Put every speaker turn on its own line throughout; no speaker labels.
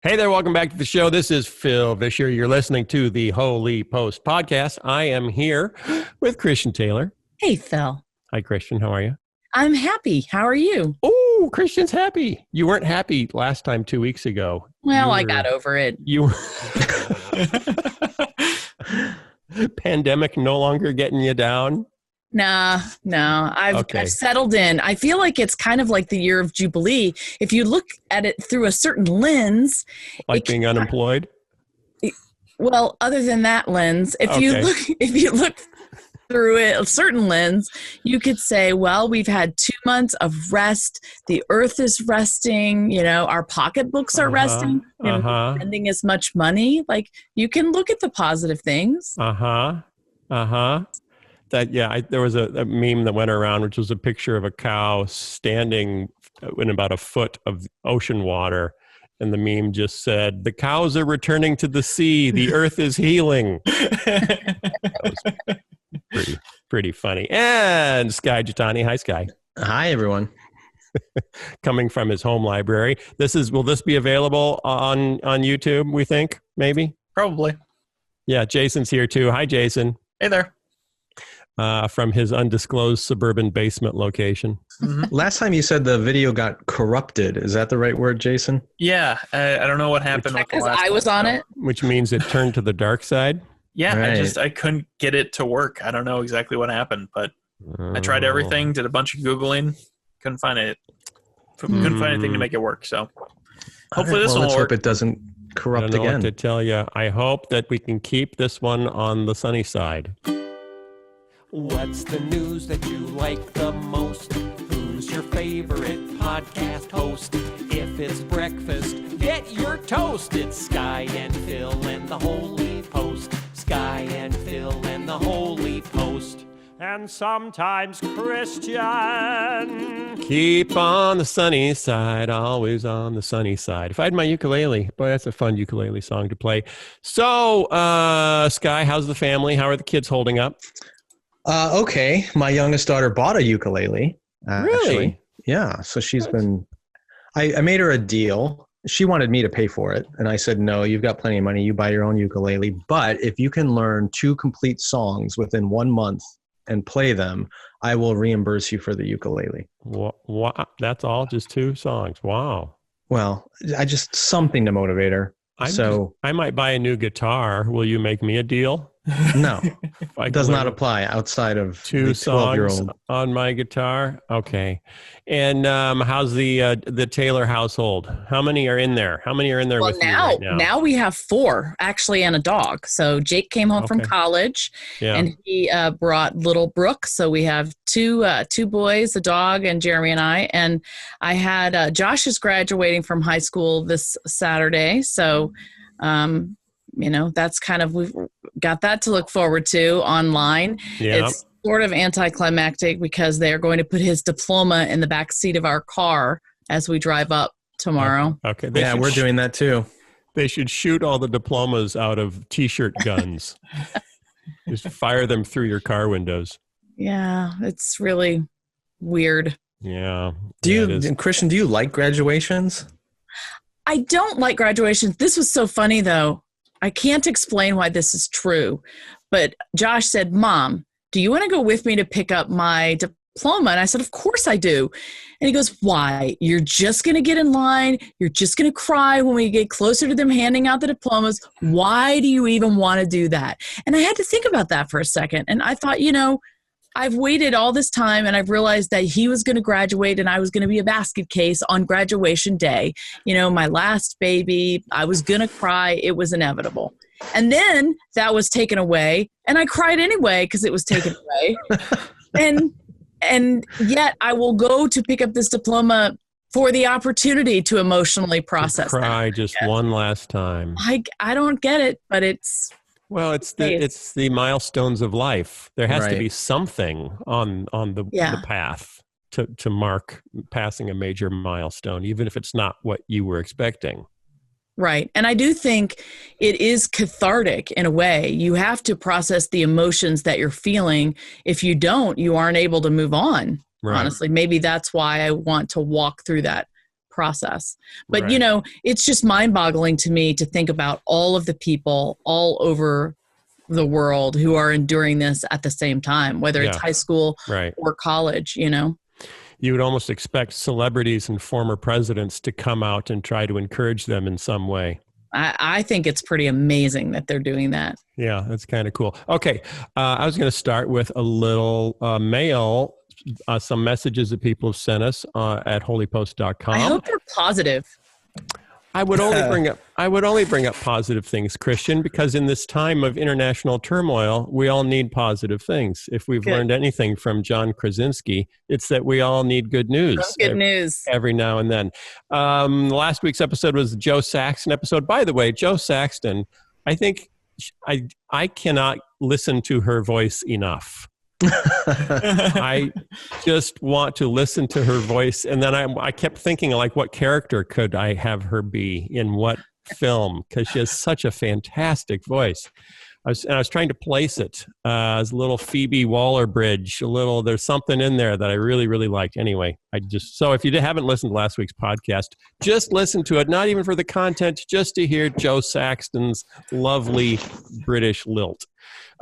Hey there, welcome back to the show. This is Phil Vischer. You're listening to the Holy Post podcast. I am here with Christian Taylor.
Hey, Phil.
Hi, Christian. How are you? I'm
happy. How are you?
Oh, Christian's happy. You weren't happy last time 2 weeks ago.
Well, I got over it.
Pandemic no longer getting you down?
No. I've settled in. I feel like it's kind of like the year of Jubilee. If you look at it through a certain lens.
Like being unemployed?
Well, other than that lens, if you look through a certain lens, you could say, well, we've had 2 months of rest. The earth is resting. You know, our pocketbooks are resting. We're not spending as much money. Like, you can look at the positive things.
There was a meme that went around, which was a picture of a cow standing in about a foot of ocean water. And the meme just said, "The cows are returning to the sea. The earth is healing." That was pretty funny. And Sky Jitani. Hi, Sky.
Hi, everyone.
Coming from his home library. Will this be available on YouTube, we think? Maybe?
Probably.
Yeah, Jason's here too. Hi, Jason.
Hey there.
From his undisclosed suburban basement location.
Mm-hmm. Last time you said the video got corrupted. Is that the right word, Jason?
Yeah. I don't know what happened.
Because I was on it.
Which means it turned to the dark side?
Yeah,
right.
I couldn't get it to work. I don't know exactly what happened, but I tried everything, did a bunch of Googling, couldn't find it. Couldn't find anything to make it work. So hopefully this will work.
Let's hope it doesn't corrupt
I don't know
again.
What to tell you. I hope that we can keep this one on the sunny side.
What's the news that you like the most? Who's your favorite podcast host? If it's breakfast, get your toast. It's Sky and Phil and the Holy Post. Sky and Phil and the Holy Post.
And sometimes Christian. Keep on the sunny side, always on the sunny side. If I had my ukulele, boy, that's a fun ukulele song to play. So, Sky, how's the family? How are the kids holding up?
Okay. My youngest daughter bought a ukulele.
Really?
Actually. Yeah. So she's been, I made her a deal. She wanted me to pay for it. And I said, no, you've got plenty of money. You buy your own ukulele. But if you can learn 2 complete songs within 1 month and play them, I will reimburse you for the ukulele.
What? That's all? Just 2 songs? Wow.
Well, something to motivate her.
I might buy a new guitar. Will you make me a deal?
No, it does not apply outside of
2 songs
12-year-old.
On my guitar. Okay. And how's the Taylor household? How many are in there? With you right now?
Now we have 4 actually, and a dog. So Jake came home from college, and he brought little Brooke. So we have 2 boys, a dog, and Jeremy and I. And I had Josh is graduating from high school this Saturday. So, that's kind of, we've got that to look forward to online.
Yep.
It's sort of anticlimactic because they're going to put his diploma in the back seat of our car as we drive up tomorrow.
Okay.
We're doing that too.
They should shoot all the diplomas out of T-shirt guns. Just fire them through your car windows.
Yeah, it's really weird.
Yeah.
Christian, do you like graduations?
I don't like graduations. This was so funny though. I can't explain why this is true, but Josh said, "Mom, do you want to go with me to pick up my diploma?" And I said, "Of course I do." And he goes, "Why? You're just going to get in line. You're just going to cry when we get closer to them handing out the diplomas. Why do you even want to do that?" And I had to think about that for a second. And I thought, I've waited all this time and I've realized that he was going to graduate and I was going to be a basket case on graduation day. My last baby, I was going to cry. It was inevitable. And then that was taken away and I cried anyway because it was taken away. And yet I will go to pick up this diploma for the opportunity to emotionally process
cry just one last time.
I don't get it, but it's...
Well, it's the milestones of life. There has to be something on the path to mark passing a major milestone, even if it's not what you were expecting.
Right. And I do think it is cathartic in a way. You have to process the emotions that you're feeling. If you don't, you aren't able to move on. Right. Honestly, maybe that's why I want to walk through that process. But,
Right.
you know, it's just mind-boggling to me to think about all of the people all over the world who are enduring this at the same time, whether it's
Yeah.
high school
Right.
or college, you know.
You would almost expect celebrities and former presidents to come out and try to encourage them in some way.
I think it's pretty amazing that they're doing that.
Yeah, that's kind of cool. Okay, I was going to start with a little mail, some messages that people have sent us at holypost.com.
I hope they're positive.
I would only bring up positive things, Christian, because in this time of international turmoil, we all need positive things. If we've learned anything from John Krasinski, it's that we all need good news.
Good news
every now and then. Last week's episode was the Joe Saxton episode. By the way, Joe Saxton, I think I cannot listen to her voice enough. I just want to listen to her voice. And then I kept thinking, like, what character could I have her be in what film? Because she has such a fantastic voice. I was trying to place it as a little Phoebe Waller-Bridge. There's something in there that I really, really liked. Anyway, so if you haven't listened to last week's podcast, just listen to it. Not even for the content, just to hear Joe Saxton's lovely British lilt.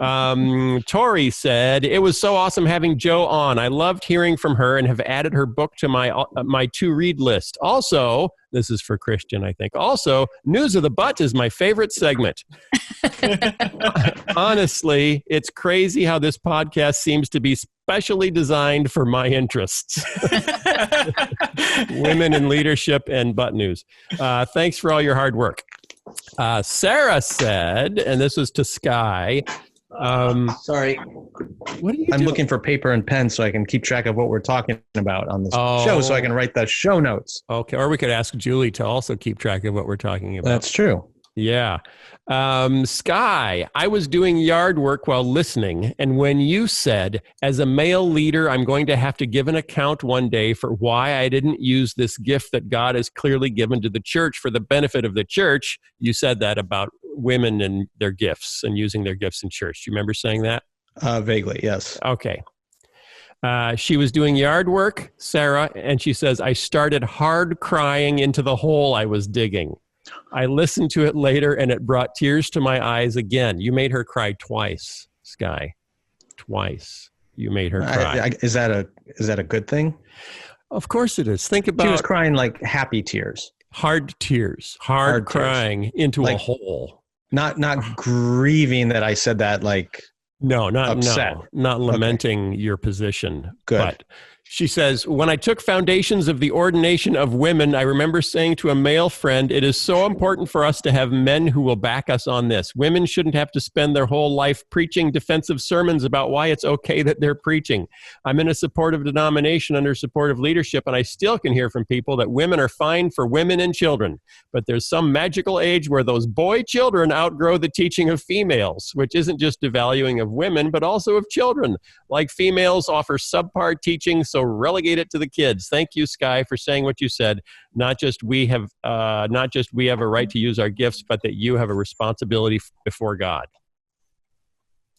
Tori said, it was so awesome having Joe on. I loved hearing from her and have added her book to my to-read list. Also, this is for Christian, I think. Also, News of the Butt is my favorite segment. Honestly, it's crazy how this podcast seems to be specially designed for my interests. Women in leadership and butt news. Thanks for all your hard work. Sarah said, and this was to Sky.
Sorry.
What are you
I'm
doing?
looking for paper and pen so I can keep track of what we're talking about on this show so I can write the show notes.
Okay, or we could ask Julie to also keep track of what we're talking about.
That's true.
Yeah. Sky, I was doing yard work while listening, and when you said, as a male leader, I'm going to have to give an account one day for why I didn't use this gift that God has clearly given to the church for the benefit of the church, you said that about women and their gifts and using their gifts in church. Do you remember saying that?
Vaguely, yes.
Okay. She was doing yard work, Sarah, and she says, I started hard crying into the hole I was digging. I listened to it later, and it brought tears to my eyes again. You made her cry twice, Sky. Twice. You made her cry.
Is that a good thing?
Of course it is. Think about...
She was crying like happy tears.
Hard tears. Hard crying
tears.
Into
like,
a hole.
Not good that I said that like...
No, not
upset.
Not lamenting your position.
Good.
But she says, when I took Foundations of the Ordination of Women, I remember saying to a male friend, it is so important for us to have men who will back us on this. Women shouldn't have to spend their whole life preaching defensive sermons about why it's okay that they're preaching. I'm in a supportive denomination under supportive leadership, and I still can hear from people that women are fine for women and children. But there's some magical age where those boy children outgrow the teaching of females, which isn't just devaluing of women, but also of children. Like females offer subpar teaching, so relegate it to the kids. Thank you, Sky, for saying what you said. Not just we have a right to use our gifts, but that you have a responsibility before God.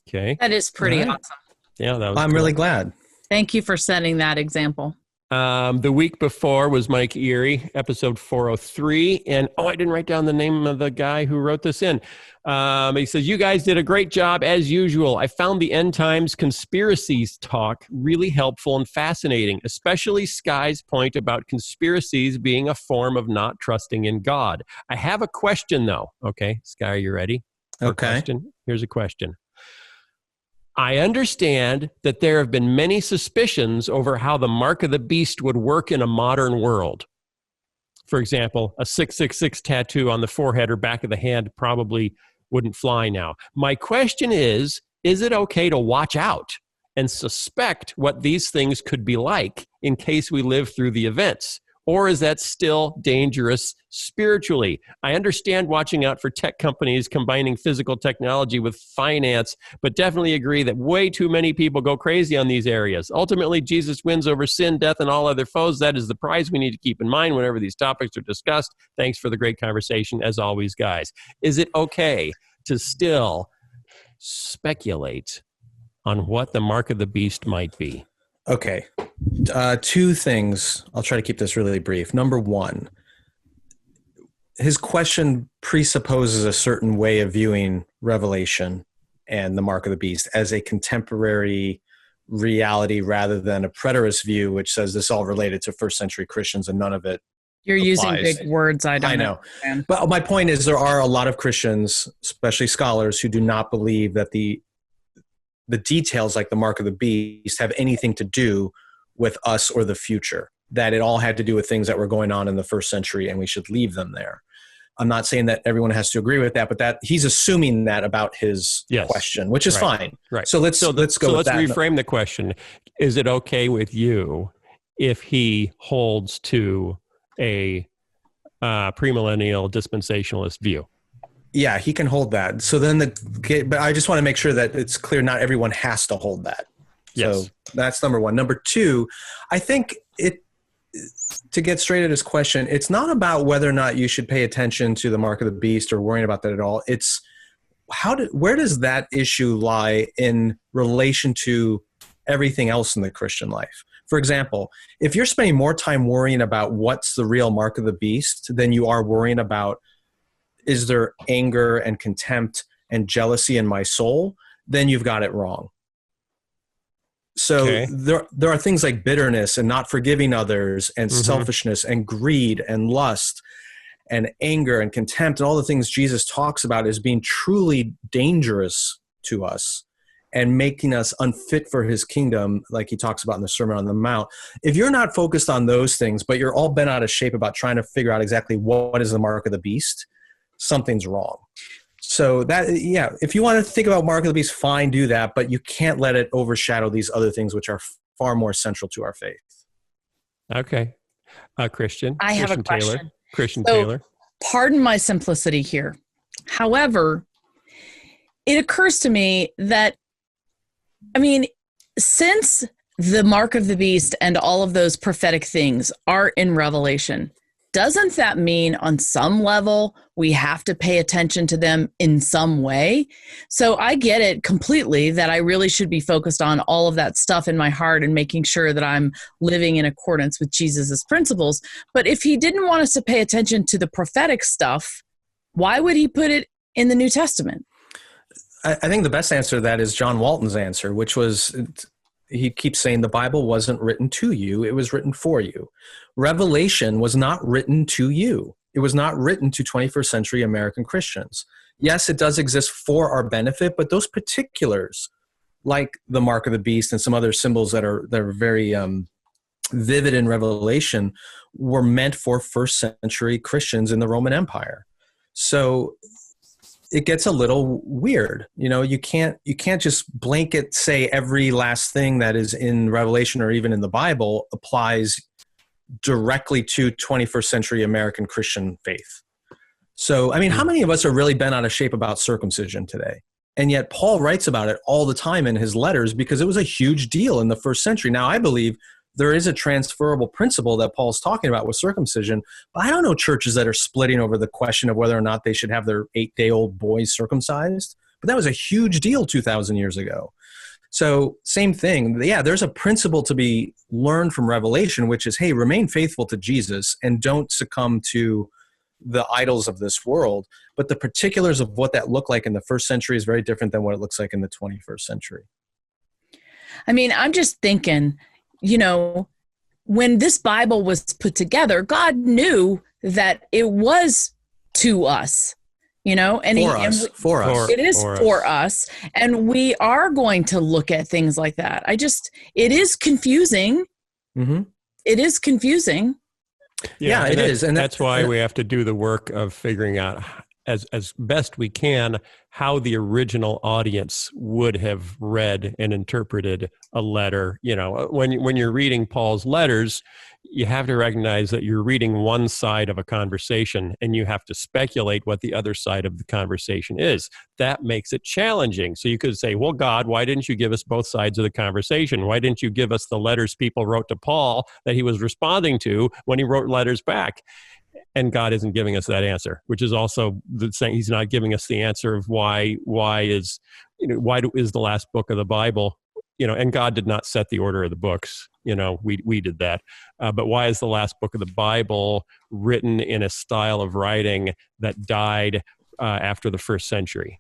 Okay.
That is pretty awesome.
Yeah, that was
I'm really glad.
Thank you for setting that example.
The week before was Mike Erie, episode 403. And, I didn't write down the name of the guy who wrote this in. He says, you guys did a great job as usual. I found the End Times Conspiracies talk really helpful and fascinating, especially Sky's point about conspiracies being a form of not trusting in God. I have a question, though. Okay, Sky, are you ready?
Okay.
Here's a question. I understand that there have been many suspicions over how the mark of the beast would work in a modern world. For example, a 666 tattoo on the forehead or back of the hand probably wouldn't fly now. My question is it okay to watch out and suspect what these things could be like in case we live through the events? Or is that still dangerous spiritually? I understand watching out for tech companies combining physical technology with finance, but definitely agree that way too many people go crazy on these areas. Ultimately, Jesus wins over sin, death, and all other foes. That is the prize we need to keep in mind whenever these topics are discussed. Thanks for the great conversation, as always, guys. Is it okay to still speculate on what the mark of the beast might be?
Okay. Two things. I'll try to keep this really brief. Number one, his question presupposes a certain way of viewing Revelation and the mark of the beast as a contemporary reality rather than a preterist view, which says this all related to first century Christians and none of it
You're using
applies.
big words. I know. Understand.
But my point is there are a lot of Christians, especially scholars, who do not believe that the details like the mark of the beast have anything to do with us or the future, that it all had to do with things that were going on in the first century and we should leave them there. I'm not saying that everyone has to agree with that, but that he's assuming that about his question, which is fine.
Right.
So let's go with that.
Let's reframe the question. Is it okay with you if he holds to a premillennial dispensationalist view?
Yeah, he can hold that. So then but I just want to make sure that it's clear not everyone has to hold that.
Yes.
So that's number one. Number two, I think to get straight at his question, it's not about whether or not you should pay attention to the mark of the beast or worrying about that at all. It's where does that issue lie in relation to everything else in the Christian life? For example, if you're spending more time worrying about what's the real mark of the beast than you are worrying about is there anger and contempt and jealousy in my soul, then you've got it wrong. So there are things like bitterness and not forgiving others and selfishness and greed and lust and anger and contempt and all the things Jesus talks about as being truly dangerous to us and making us unfit for his kingdom, like he talks about in the Sermon on the Mount. If you're not focused on those things, but you're all bent out of shape about trying to figure out exactly what is the mark of the beast, something's wrong. So if you want to think about mark of the beast, fine, do that, but you can't let it overshadow these other things which are far more central to our faith.
Okay. Christian.
I have a question.
Taylor. Christian Taylor.
Pardon my simplicity here. However, it occurs to me that, since the mark of the beast and all of those prophetic things are in Revelation, doesn't that mean on some level we have to pay attention to them in some way? So I get it completely that I really should be focused on all of that stuff in my heart and making sure that I'm living in accordance with Jesus's principles. But if he didn't want us to pay attention to the prophetic stuff, why would he put it in the New Testament?
I think the best answer to that is John Walton's answer, which was, he keeps saying the Bible wasn't written to you, it was written for you. Revelation was not written to you. It was not written to 21st century American Christians. Yes, it does exist for our benefit, but those particulars, like the mark of the beast and some other symbols that are very vivid in Revelation, were meant for first century Christians in the Roman Empire. So it gets a little weird. You can't just blanket say every last thing that is in Revelation or even in the Bible applies directly to 21st century American Christian faith. So, how many of us are really bent out of shape about circumcision today? And yet Paul writes about it all the time in his letters because it was a huge deal in the first century. Now, I believe there is a transferable principle that Paul's talking about with circumcision, but I don't know churches that are splitting over the question of whether or not they should have their 8-day-old boys circumcised. But that was a huge deal 2,000 years ago. So same thing. Yeah, there's a principle to be learned from Revelation, which is, hey, remain faithful to Jesus and don't succumb to the idols of this world. But the particulars of what that looked like in the first century is very different than what it looks like in the 21st century.
I'm just thinking, when this Bible was put together, God knew that it was to us, and
for us.
It is for us. And we are going to look at things like that. It is confusing. Mm-hmm. It is confusing.
Yeah, it is. And
that's why we have to do the work of figuring out as best we can how the original audience would have read and interpreted a letter. When you're reading Paul's letters, you have to recognize that you're reading one side of a conversation and you have to speculate what the other side of the conversation is. That makes it challenging. So you could say, well, God, why didn't you give us both sides of the conversation? Why didn't you give us the letters people wrote to Paul that he was responding to when he wrote letters back? And God isn't giving us that answer, which is also the saying he's not giving us the answer of why is the last book of the Bible and God did not set the order of the books. We did that. But why is the last book of the Bible written in a style of writing that died after the first century?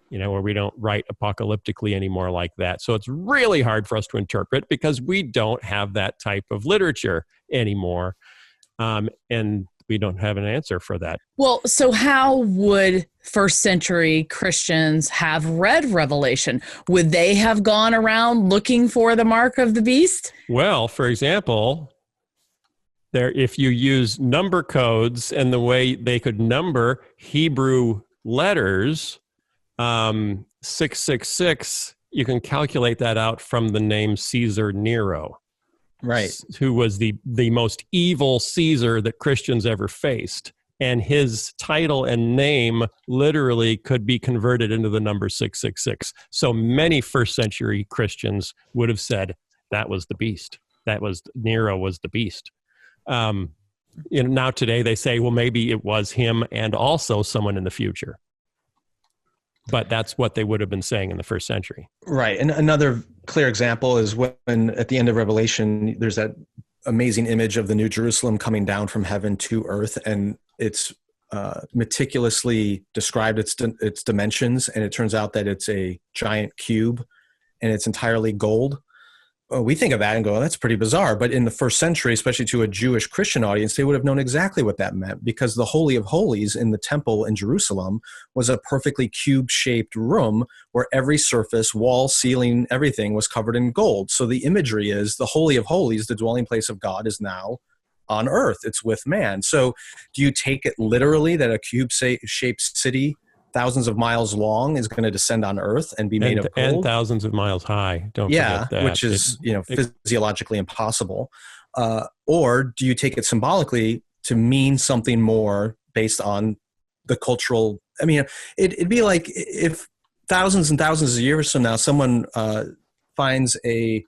Where we don't write apocalyptically anymore like that. So it's really hard for us to interpret because we don't have that type of literature anymore. And we don't have an answer for that.
Well, so how would first century Christians have read Revelation? Would they have gone around looking for the mark of the beast?
Well, for example, if you use number codes and the way they could number Hebrew letters, 666, you can calculate that out from the name Caesar Nero.
Right.
Who was the most evil Caesar that Christians ever faced. And his title and name literally could be converted into the number 666. So many first century Christians would have said that was the beast. Nero was the beast. Now today they say, well, maybe it was him and also someone in the future. But that's what they would have been saying in the first century.
Right. And another clear example is when at the end of Revelation, there's that amazing image of the New Jerusalem coming down from heaven to earth. And it's meticulously described its dimensions. And it turns out that it's a giant cube and it's entirely gold. We think of that and go, oh, that's pretty bizarre. But in the first century, especially to a Jewish Christian audience, they would have known exactly what that meant because the Holy of Holies in the temple in Jerusalem was a perfectly cube-shaped room where every surface, wall, ceiling, everything was covered in gold. So the imagery is the Holy of Holies, the dwelling place of God, is now on earth. It's with man. So do you take it literally that a cube-shaped city thousands of miles long is going to descend on earth and be made of gold? And
thousands of miles high. Don't forget that.
Which is, physiologically impossible. Or do you take it symbolically to mean something more based on the cultural? I mean, it'd be like if thousands and thousands of years from now, someone finds a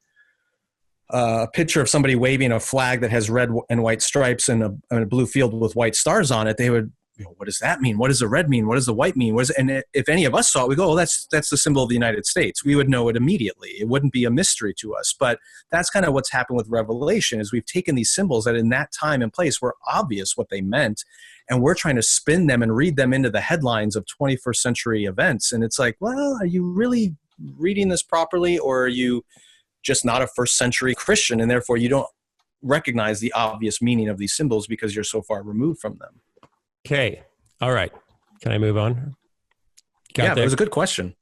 picture of somebody waving a flag that has red and white stripes and a blue field with white stars on it. They would, what does that mean? What does the red mean? What does the white mean? And if any of us saw it, we go, oh, that's the symbol of the United States. We would know it immediately. It wouldn't be a mystery to us. But that's kind of what's happened with Revelation is we've taken these symbols that in that time and place were obvious what they meant. And we're trying to spin them and read them into the headlines of 21st century events. And it's like, well, are you really reading this properly? Or are you just not a first century Christian? And therefore you don't recognize the obvious meaning of these symbols because you're so far removed from them.
Okay. All right. Can I move on?
It was a good question.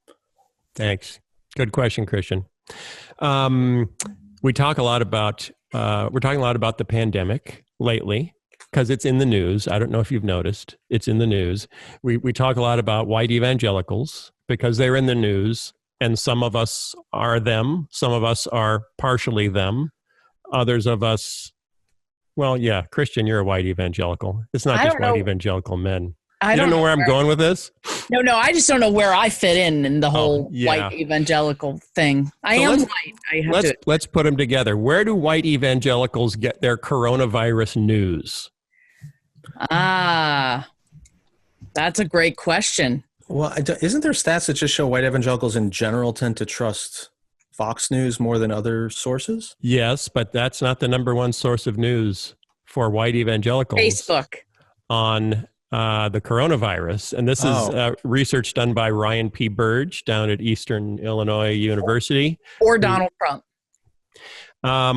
Thanks. Good question, Christian. We're talking a lot about the pandemic lately because it's in the news. I don't know if you've noticed. It's in the news. We talk a lot about white evangelicals because they're in the news, and some of us are them. Some of us are partially them. Others of us. Well, yeah, Christian, you're a white evangelical. It's not just white evangelical men. You don't know where I'm going with this?
No, I just don't know where I fit in the whole white evangelical thing. I am white.
Let's put them together. Where do white evangelicals get their coronavirus news?
That's a great question.
Well, isn't there stats that just show white evangelicals in general tend to trust Fox News more than other sources?
Yes, but that's not the number one source of news for white evangelicals.
Facebook.
On the coronavirus. And this is research done by Ryan P. Burge down at Eastern Illinois University.
Or Donald Trump.
But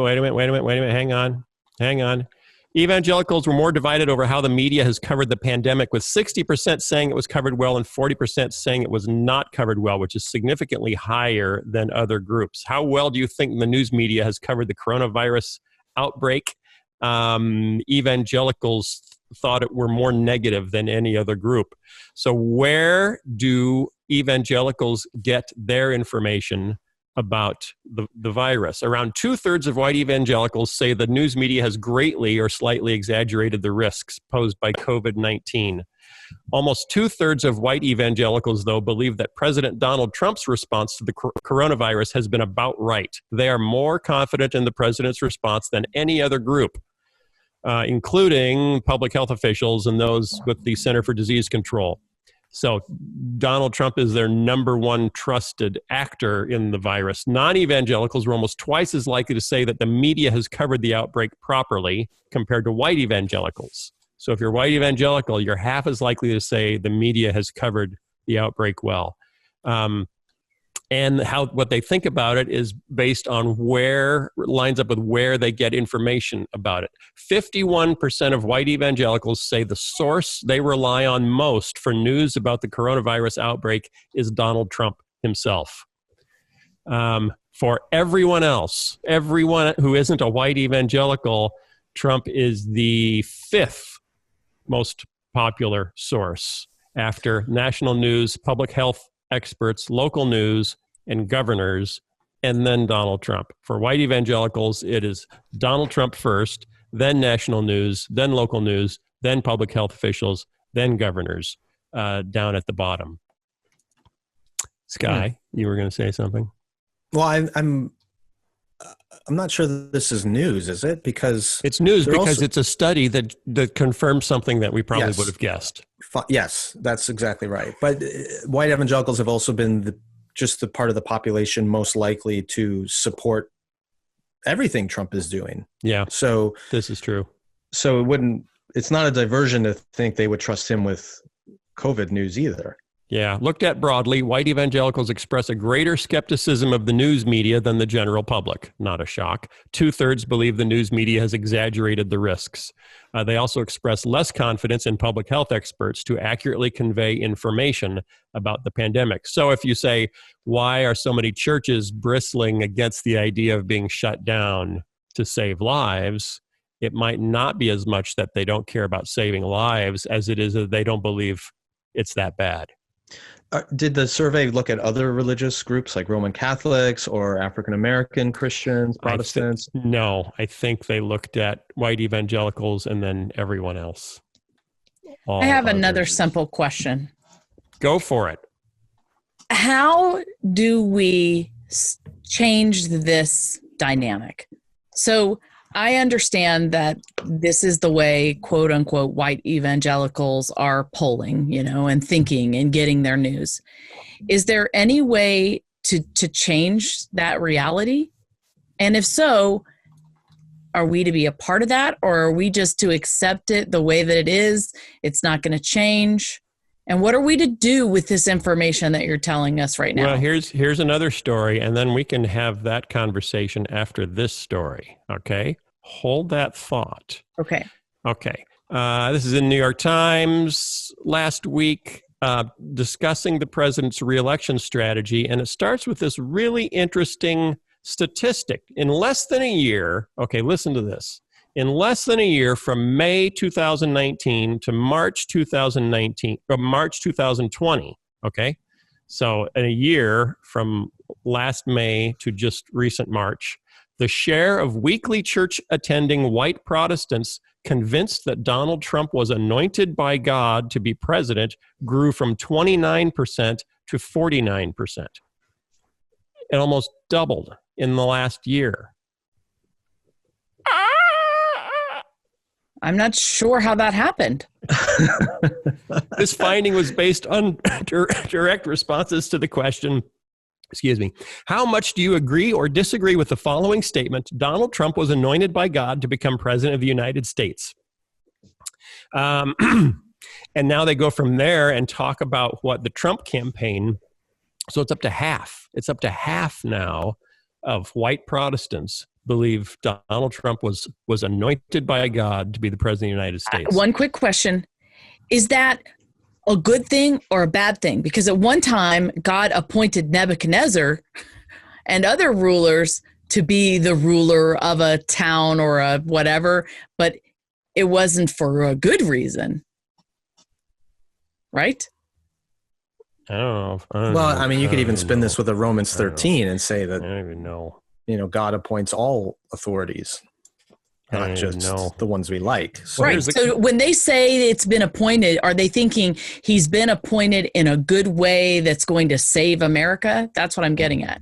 wait a minute. Hang on. Evangelicals were more divided over how the media has covered the pandemic, with 60% saying it was covered well and 40% saying it was not covered well, which is significantly higher than other groups. How well do you think the news media has covered the coronavirus outbreak? Evangelicals thought it were more negative than any other group. So where do evangelicals get their information about the virus? Around 2/3 of white evangelicals say the news media has greatly or slightly exaggerated the risks posed by COVID-19. Almost 2/3 of white evangelicals, though, believe that President Donald Trump's response to the coronavirus has been about right. They are more confident in the president's response than any other group, including public health officials and those with the Center for Disease Control. So Donald Trump is their number one trusted actor in the virus. Non-evangelicals were almost twice as likely to say that the media has covered the outbreak properly compared to white evangelicals. So if you're white evangelical, you're half as likely to say the media has covered the outbreak well. And what they think about it is based on lines up with where they get information about it. 51% of white evangelicals say the source they rely on most for news about the coronavirus outbreak is Donald Trump himself. For everyone else, everyone who isn't a white evangelical, Trump is the 5th most popular source after national news, public health experts, local news, and governors, and then Donald Trump. For white evangelicals, it is Donald Trump first, then national news, then local news, then public health officials, then governors down at the bottom. Sky, you were going to say something?
Well, I'm not sure that this is news, is it? Because
it's news because it's a study that confirms something that we probably would have guessed.
Yes, that's exactly right. But white evangelicals have also been just the part of the population most likely to support everything Trump is doing.
Yeah.
So
this is true.
So it's not a diversion to think they would trust him with COVID news either.
Yeah. Looked at broadly, white evangelicals express a greater skepticism of the news media than the general public. Not a shock. 2/3 believe the news media has exaggerated the risks. They also express less confidence in public health experts to accurately convey information about the pandemic. So if you say, why are so many churches bristling against the idea of being shut down to save lives? It might not be as much that they don't care about saving lives as it is that they don't believe it's that bad.
Did the survey look at other religious groups like Roman Catholics or African-American Christians, Protestants?
No, I think they looked at white evangelicals and then everyone else.
I have another simple question.
Go for it.
How do we change this dynamic? So I understand that this is the way, quote unquote, white evangelicals are polling, and thinking and getting their news. Is there any way to change that reality? And if so, are we to be a part of that, or are we just to accept it the way that it is? It's not going to change. And what are we to do with this information that you're telling us right now?
Well, here's another story, and then we can have that conversation after this story, okay? Hold that thought.
Okay.
This is in New York Times last week, discussing the president's reelection strategy, and it starts with this really interesting statistic. In less than a year, okay, listen to this. In less than a year, from May 2019 to March 2020, okay? So in a year from last May to just recent March, the share of weekly church-attending white Protestants convinced that Donald Trump was anointed by God to be president grew from 29% to 49%. It almost doubled in the last year.
I'm not sure how that happened.
This finding was based on direct responses to the question, how much do you agree or disagree with the following statement? Donald Trump was anointed by God to become president of the United States. And now they go from there and talk about what the Trump campaign, so it's up to half. It's up to half now of white Protestants believe Donald Trump was anointed by God to be the president of the United States.
One quick question. Is that a good thing or a bad thing? Because at one time, God appointed Nebuchadnezzar and other rulers to be the ruler of a town or a whatever, but it wasn't for a good reason. Right?
I don't know.
Well, I mean, you could even spin this with a Romans 13 and say that,
I don't even know.
God appoints all authorities, not just the ones we like.
So right. So when they say it's been appointed, are they thinking he's been appointed in a good way that's going to save America? That's what I'm getting at.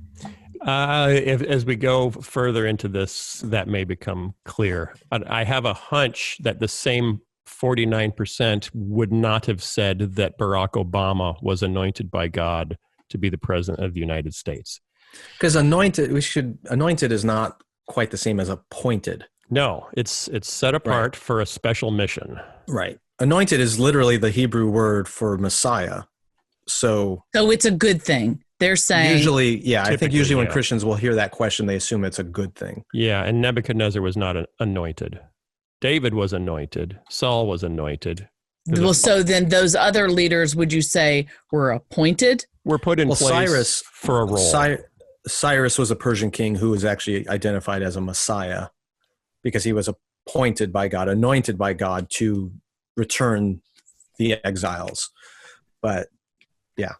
As we go further into this, that may become clear. I have a hunch that the same 49% would not have said that Barack Obama was anointed by God to be the president of the United States.
Because anointed is not quite the same as appointed.
No, it's set apart for a special mission.
Right. Anointed is literally the Hebrew word for Messiah. So
it's a good thing. They're saying
usually, I think usually when
yeah.
Christians will hear that question, they assume it's a good thing.
Yeah, and Nebuchadnezzar was not anointed. David was anointed. Saul was anointed.
Well, so then those other leaders, would you say, were appointed?
Were put in place
Cyrus,
for a role.
Cyrus was a Persian king who was actually identified as a Messiah because he was appointed by God, anointed by God to return the exiles. But yeah.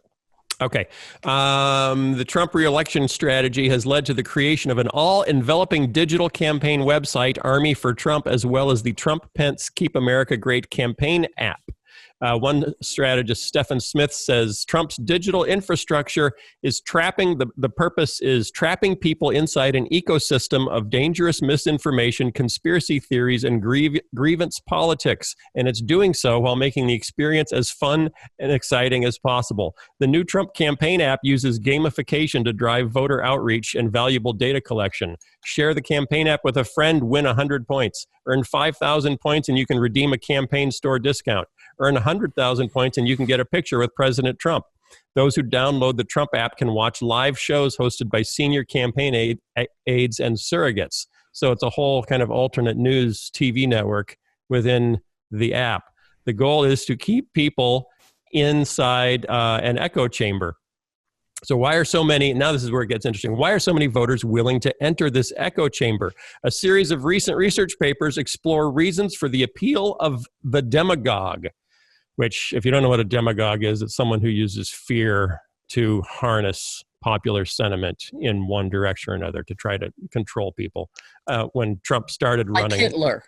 Okay. The Trump reelection strategy has led to the creation of an all-enveloping digital campaign website, Army for Trump, as well as the Trump-Pence Keep America Great campaign app. One strategist, Stephen Smith, says Trump's digital infrastructure is the purpose is trapping people inside an ecosystem of dangerous misinformation, conspiracy theories, and grievance politics. And it's doing so while making the experience as fun and exciting as possible. The new Trump campaign app uses gamification to drive voter outreach and valuable data collection. Share the campaign app with a friend, win 100 points. Earn 5,000 points and you can redeem a campaign store discount. Earn 100,000 points and you can get a picture with President Trump. Those who download the Trump app can watch live shows hosted by senior campaign aides and surrogates. So it's a whole kind of alternate news TV network within the app. The goal is to keep people inside an echo chamber. So why are so many, now this is where it gets interesting, why are so many voters willing to enter this echo chamber? A series of recent research papers explore reasons for the appeal of the demagogue, which, if you don't know what a demagogue is, it's someone who uses fear to harness popular sentiment in one direction or another to try to control people. When Trump started running...
Like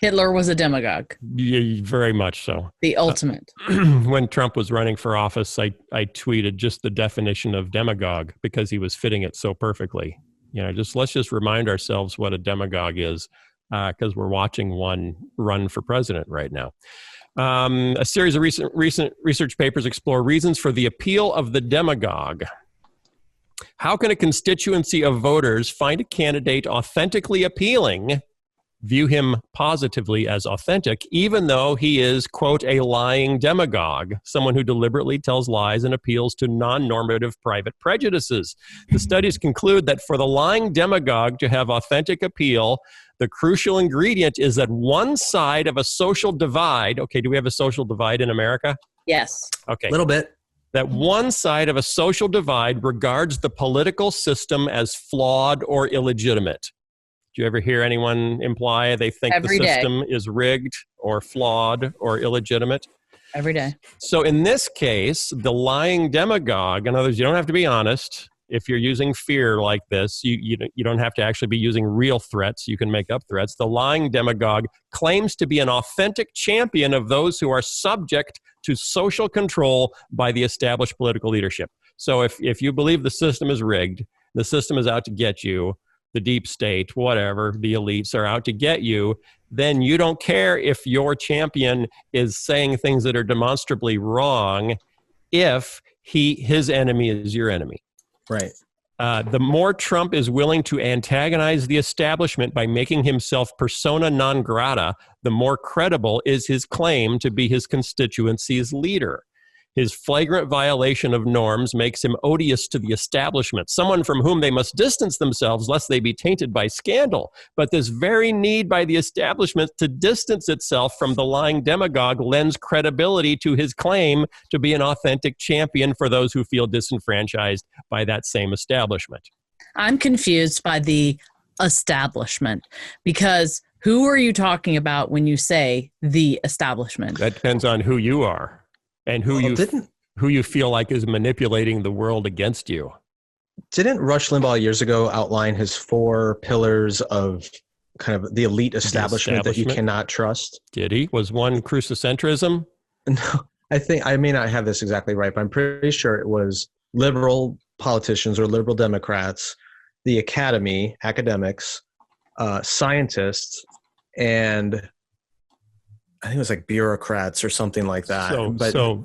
Hitler was a demagogue.
Yeah, very much so.
The ultimate.
When Trump was running for office, I tweeted just the definition of demagogue because he was fitting it so perfectly. Let's just remind ourselves what a demagogue is because we're watching one run for president right now. A series of recent research papers explore reasons for the appeal of the demagogue. How can a constituency of voters find a candidate authentically appealing, view him positively as authentic, even though he is, quote, a lying demagogue, someone who deliberately tells lies and appeals to non-normative private prejudices? The studies conclude that for the lying demagogue to have authentic appeal, the crucial ingredient is that one side of a social divide, okay, do we have a social divide in America?
Yes.
Okay.
A little bit.
That one side of a social divide regards the political system as flawed or illegitimate. Do you ever hear anyone imply they think
Every
the
day.
system is rigged or flawed or illegitimate?
Every day.
So in this case, the lying demagogue, in other words, you don't have to be honest. If you're using fear like this, you don't have to actually be using real threats. You can make up threats. The lying demagogue claims to be an authentic champion of those who are subject to social control by the established political leadership. So if you believe the system is rigged, the system is out to get you, the deep state, whatever, the elites are out to get you, then you don't care if your champion is saying things that are demonstrably wrong if his enemy is your enemy.
Right.
The more Trump is willing to antagonize the establishment by making himself persona non grata, the more credible is his claim to be his constituency's leader. His flagrant violation of norms makes him odious to the establishment, someone from whom they must distance themselves lest they be tainted by scandal. But this very need by the establishment to distance itself from the lying demagogue lends credibility to his claim to be an authentic champion for those who feel disenfranchised by that same establishment.
I'm confused by the establishment because who are you talking about when you say the establishment?
That depends on who you are. And who you feel like is manipulating the world against you.
Didn't Rush Limbaugh years ago outline his 4 pillars of kind of the elite establishment that you cannot trust?
Did he? Was one crucicentrism?
No, I may not have this exactly right, but I'm pretty sure it was liberal politicians or liberal Democrats, the academy, academics, scientists, and I think it was like bureaucrats or something like that.
So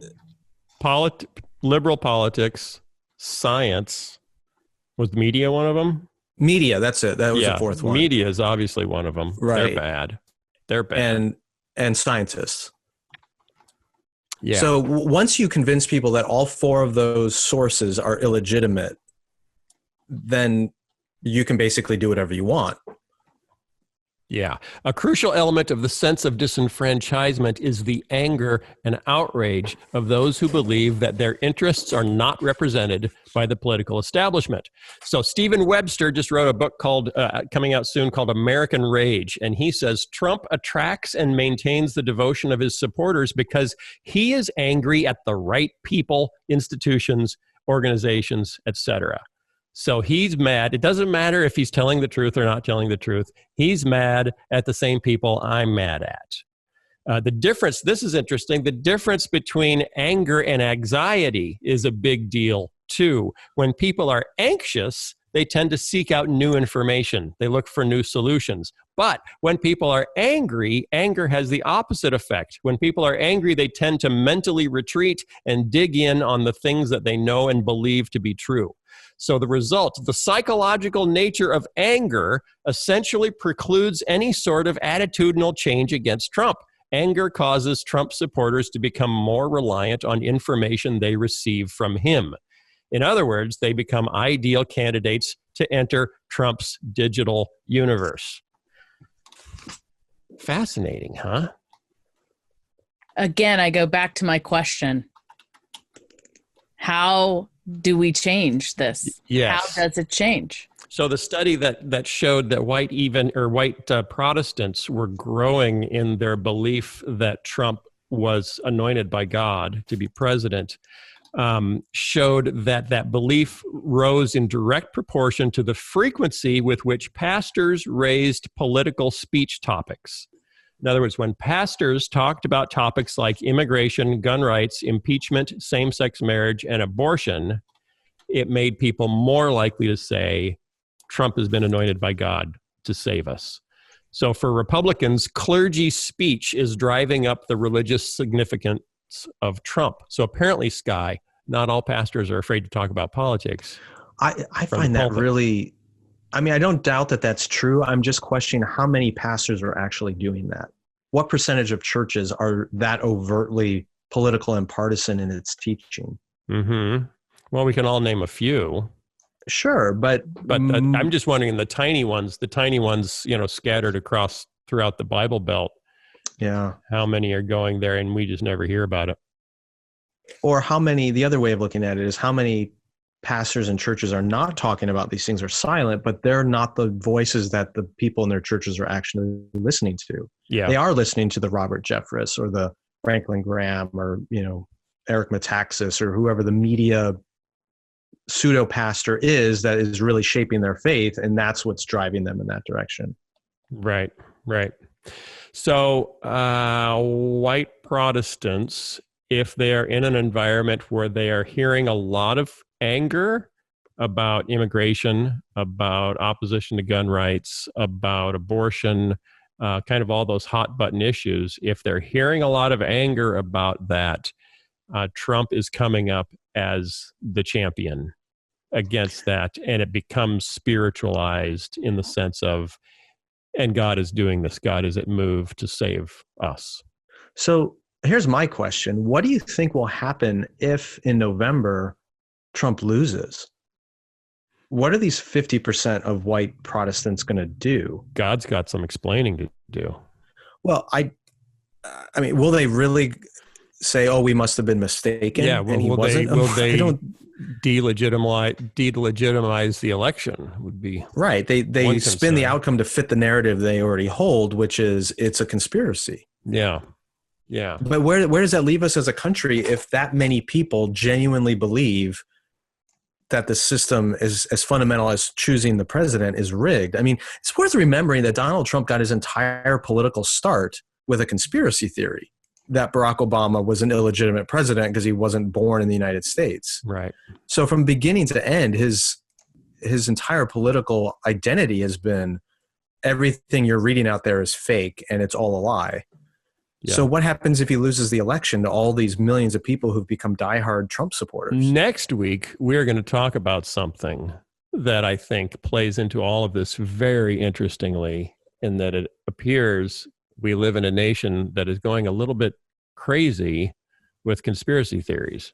liberal politics, science, was media one of them?
Media, that's it. That was the fourth one.
Media is obviously one of them.
Right.
They're bad.
And scientists.
Yeah.
So once you convince people that all four of those sources are illegitimate, then you can basically do whatever you want.
Yeah. A crucial element of the sense of disenfranchisement is the anger and outrage of those who believe that their interests are not represented by the political establishment. So Stephen Webster just wrote a book called, coming out soon, called American Rage. And he says Trump attracts and maintains the devotion of his supporters because he is angry at the right people, institutions, organizations, etc. So he's mad. It doesn't matter if he's telling the truth or not telling the truth. He's mad at the same people I'm mad at. The difference, this is interesting, the difference between anger and anxiety is a big deal too. When people are anxious, they tend to seek out new information. They look for new solutions. But when people are angry, anger has the opposite effect. When people are angry, they tend to mentally retreat and dig in on the things that they know and believe to be true. So the result, the psychological nature of anger essentially precludes any sort of attitudinal change against Trump. Anger causes Trump supporters to become more reliant on information they receive from him. In other words, they become ideal candidates to enter Trump's digital universe. Fascinating, huh?
Again, I go back to my question. How do we change this?
Yes.
How does it change?
So the study that showed that white Protestants were growing in their belief that Trump was anointed by God to be president showed that belief rose in direct proportion to the frequency with which pastors raised political speech topics. In other words, when pastors talked about topics like immigration, gun rights, impeachment, same-sex marriage, and abortion, it made people more likely to say, Trump has been anointed by God to save us. So for Republicans, clergy speech is driving up the religious significance of Trump. So apparently, Sky, not all pastors are afraid to talk about politics.
I find that really, I mean, I don't doubt that that's true. I'm just questioning how many pastors are actually doing that. What percentage of churches are that overtly political and partisan in its teaching?
Mm-hmm. Well, we can all name a few.
Sure, but
I'm just wondering the tiny ones, scattered across throughout the Bible Belt.
Yeah.
How many are going there and we just never hear about it?
Or how many, the other way of looking at it is how many pastors and churches are not talking about these things, are silent, but they're not the voices that the people in their churches are actually listening to.
Yeah.
They are listening to the Robert Jeffress or the Franklin Graham or, Eric Metaxas or whoever the media pseudo pastor is that is really shaping their faith. And that's what's driving them in that direction.
Right. So white Protestants, if they are in an environment where they are hearing a lot of anger about immigration, about opposition to gun rights, about abortion, kind of all those hot button issues, if they're hearing a lot of anger about that, Trump is coming up as the champion against that, and it becomes spiritualized in the sense of, and God is doing this, God is at move to save us.
So here's my question. What do you think will happen if in November Trump loses? What are these 50% of white Protestants going to do?
God's got some explaining to do.
Well, I mean, will they really say, "Oh, we must have been mistaken"?
Yeah,
and he wasn't?
Will they delegitimize the election? Would be
right. They spin the outcome to fit the narrative they already hold, which is it's a conspiracy.
Yeah.
But where does that leave us as a country if that many people genuinely believe that the system is as fundamental as choosing the president is rigged? I mean, it's worth remembering that Donald Trump got his entire political start with a conspiracy theory that Barack Obama was an illegitimate president because he wasn't born in the United States.
Right.
So from beginning to end, his entire political identity has been everything you're reading out there is fake and it's all a lie.
Yeah.
So what happens if he loses the election to all these millions of people who've become diehard Trump supporters?
Next week, we're going to talk about something that I think plays into all of this very interestingly, in that it appears we live in a nation that is going a little bit crazy with conspiracy theories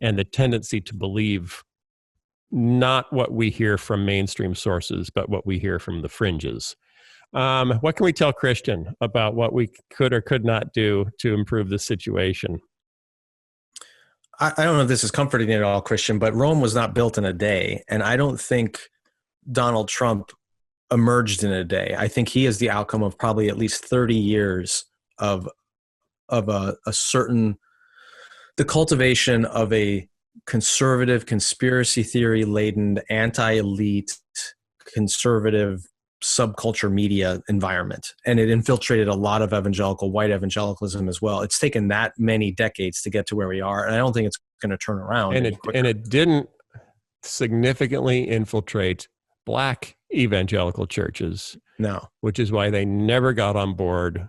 and the tendency to believe not what we hear from mainstream sources, but what we hear from the fringes. What can we tell Christian about what we could or could not do to improve the situation?
I don't know if this is comforting at all, Christian, but Rome was not built in a day. And I don't think Donald Trump emerged in a day. I think he is the outcome of probably at least 30 years of a certain, the cultivation of a conservative, conspiracy theory laden, anti-elite, conservative subculture media environment. And it infiltrated a lot of white evangelicalism as well. It's taken that many decades to get to where we are. And I don't think it's going to turn around.
And it didn't significantly infiltrate Black evangelical churches.
No.
Which is why they never got on board,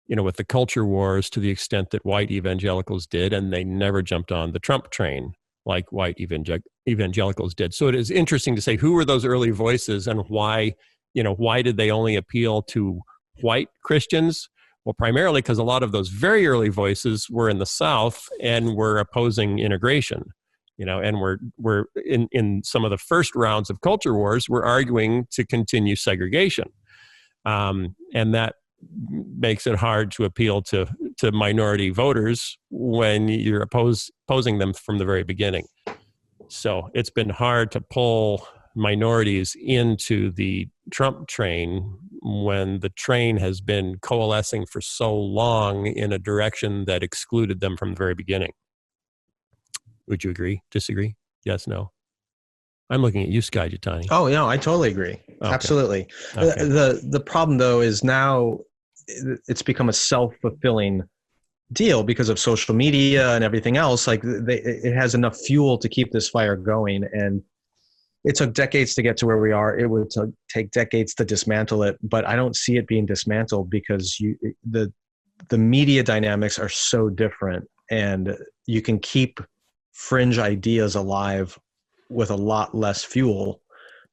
with the culture wars to the extent that white evangelicals did. And they never jumped on the Trump train like white evangelicals did. So it is interesting to say, who were those early voices and why did they only appeal to white Christians? Well, primarily because a lot of those very early voices were in the South and were opposing integration, and we're in some of the first rounds of culture wars, we're arguing to continue segregation. And that makes it hard to appeal to minority voters when you're opposing them from the very beginning. So it's been hard to pull minorities into the Trump train when the train has been coalescing for so long in a direction that excluded them from the very beginning. Would you agree? Disagree? Yes, no? I'm looking at you, Sky Jitani.
Oh, no, I totally agree. Okay. Absolutely. Okay. The problem, though, is now it's become a self-fulfilling deal because of social media and everything else. Like it has enough fuel to keep this fire going. And it took decades to get to where we are. It would take decades to dismantle it, but I don't see it being dismantled because the media dynamics are so different, and you can keep fringe ideas alive with a lot less fuel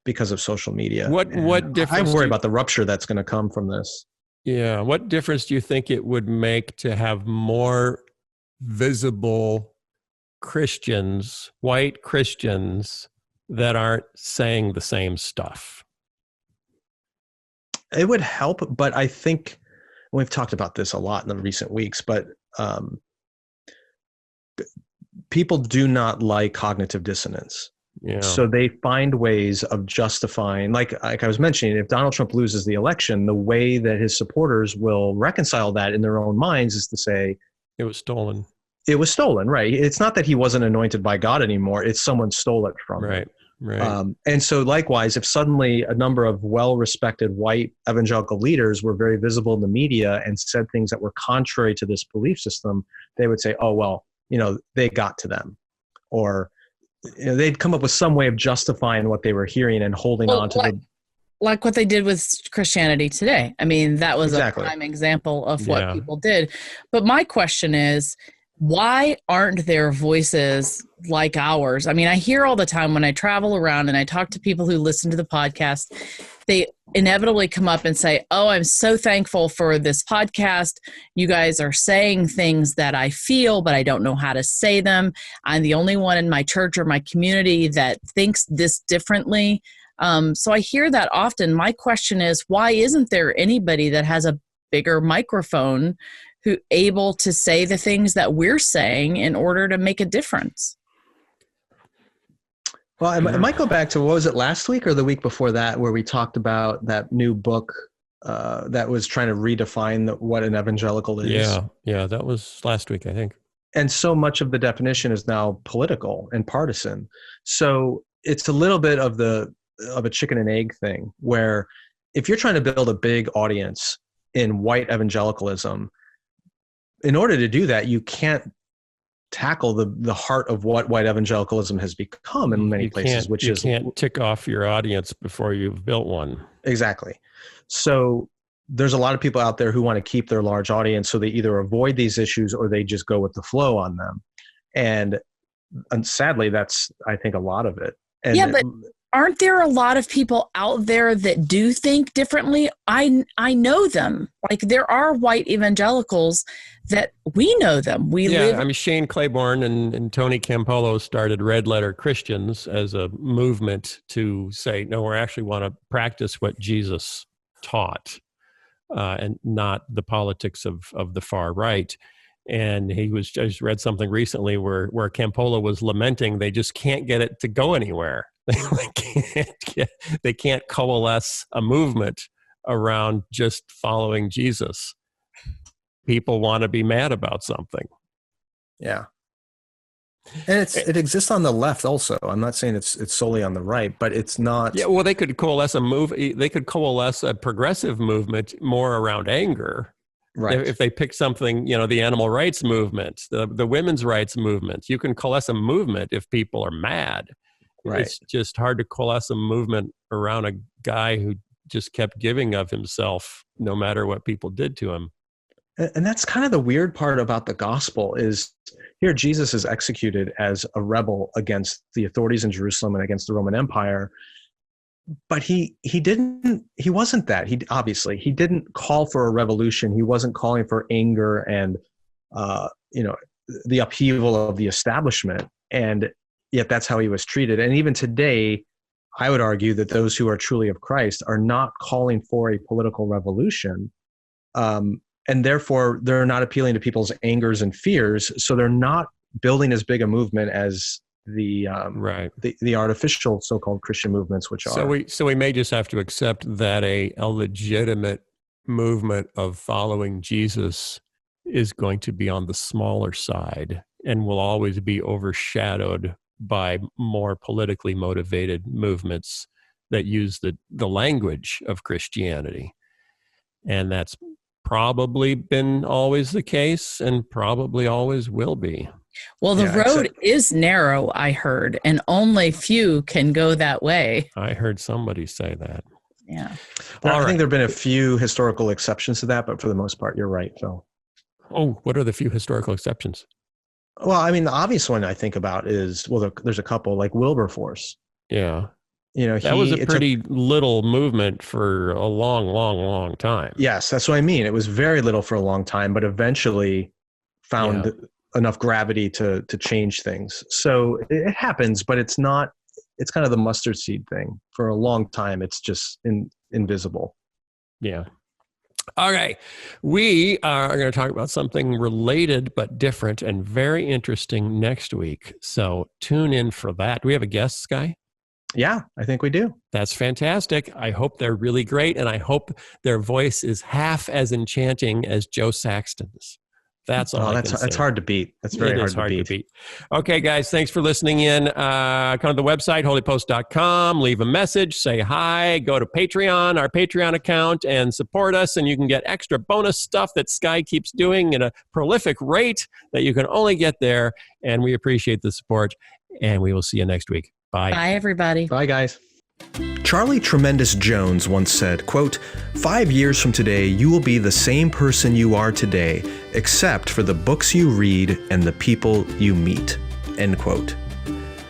because of social media.
What difference?
I worry about the rupture that's going to come from this.
Yeah. What difference do you think it would make to have more visible Christians, white Christians, that aren't saying the same stuff?
It would help, but I think we've talked about this a lot in the recent weeks, but people do not like cognitive dissonance.
Yeah.
So they find ways of justifying, like I was mentioning, if Donald Trump loses the election, the way that his supporters will reconcile that in their own minds is to say,
it was stolen.
It was stolen, right? It's not that he wasn't anointed by God anymore. It's someone stole it from him.
Right.
And so likewise, if suddenly a number of well-respected white evangelical leaders were very visible in the media and said things that were contrary to this belief system, they would say, oh, well, they got to them. Or they'd come up with some way of justifying what they were hearing and holding on to
like what they did with Christianity Today. I mean, that was
exactly.
a prime example of what people did. But my question is, why aren't there voices like ours? I mean, I hear all the time when I travel around and I talk to people who listen to the podcast, they inevitably come up and say, oh, I'm so thankful for this podcast. You guys are saying things that I feel, but I don't know how to say them. I'm the only one in my church or my community that thinks this differently. So I hear that often. My question is, why isn't there anybody that has a bigger microphone who able to say the things that we're saying in order to make a difference?
Well, it might go back to, what was it, last week or the week before that, where we talked about that new book that was trying to redefine what an evangelical is.
Yeah, that was last week, I think.
And so much of the definition is now political and partisan. So it's a little bit of a chicken and egg thing, where if you're trying to build a big audience in white evangelicalism, in order to do that, you can't tackle the heart of what white evangelicalism has become in many places, which is...
You can't tick off your audience before you've built one.
Exactly. So there's a lot of people out there who want to keep their large audience, so they either avoid these issues or they just go with the flow on them. And sadly, that's, I think, a lot of it. And
yeah, but aren't there a lot of people out there that do think differently? I know them. Like, there are white evangelicals that we know them.
I mean, Shane Claiborne and Tony Campolo started Red Letter Christians as a movement to say, no, we actually want to practice what Jesus taught, and not the politics of the far right. And I just read something recently where Campolo was lamenting they just can't get it to go anywhere. They can't coalesce a movement around just following Jesus. People want to be mad about something.
Yeah. And it exists on the left also. I'm not saying it's solely on the right, but it's not.
Yeah, well, they could coalesce a progressive movement more around anger. Right. If they pick something, the animal rights movement, the women's rights movement, you can coalesce a movement if people are mad. Right. It's just hard to coalesce a movement around a guy who just kept giving of himself no matter what people did to him.
And that's kind of the weird part about the gospel is here Jesus is executed as a rebel against the authorities in Jerusalem and against the Roman Empire. But he wasn't that. He didn't call for a revolution. He wasn't calling for anger and, the upheaval of the establishment. And yet that's how he was treated. And even today, I would argue that those who are truly of Christ are not calling for a political revolution. And therefore, they're not appealing to people's angers and fears. So they're not building as big a movement as the artificial so-called Christian movements, which are.
So we may just have to accept that a legitimate movement of following Jesus is going to be on the smaller side and will always be overshadowed by more politically motivated movements that use the language of Christianity. And that's probably been always the case and probably always will be.
Well, the road is narrow, I heard, and only few can go that way.
I heard somebody say that.
Yeah.
I think there have been a few historical exceptions to that, but for the most part, you're right, Phil.
Oh, what are the few historical exceptions?
Well, I mean, the obvious one I think about is, there's a couple, like Wilberforce.
Yeah. That was a pretty little movement for a long, long, long time.
Yes, that's what I mean. It was very little for a long time, but eventually found enough gravity to change things. So it happens, but it's not, it's kind of the mustard seed thing. For a long time, it's just invisible.
Yeah. Okay. We are going to talk about something related but different and very interesting next week. So tune in for that. Do we have a guest, Sky?
Yeah, I think we do.
That's fantastic. I hope they're really great, and I hope their voice is half as enchanting as Joe Saxton's. That's all.
That's hard to beat. That's very hard to beat.
Okay, guys, thanks for listening in. Come to the website, holypost.com, leave a message, say hi, go to Patreon, our Patreon account, and support us, and you can get extra bonus stuff that Sky keeps doing at a prolific rate that you can only get there, and we appreciate the support, and we will see you next week. Bye.
Bye, everybody.
Bye, guys. Charlie Tremendous Jones once said, quote, 5 years from today, you will be the same person you are today, except for the books you read and the people you meet, end quote.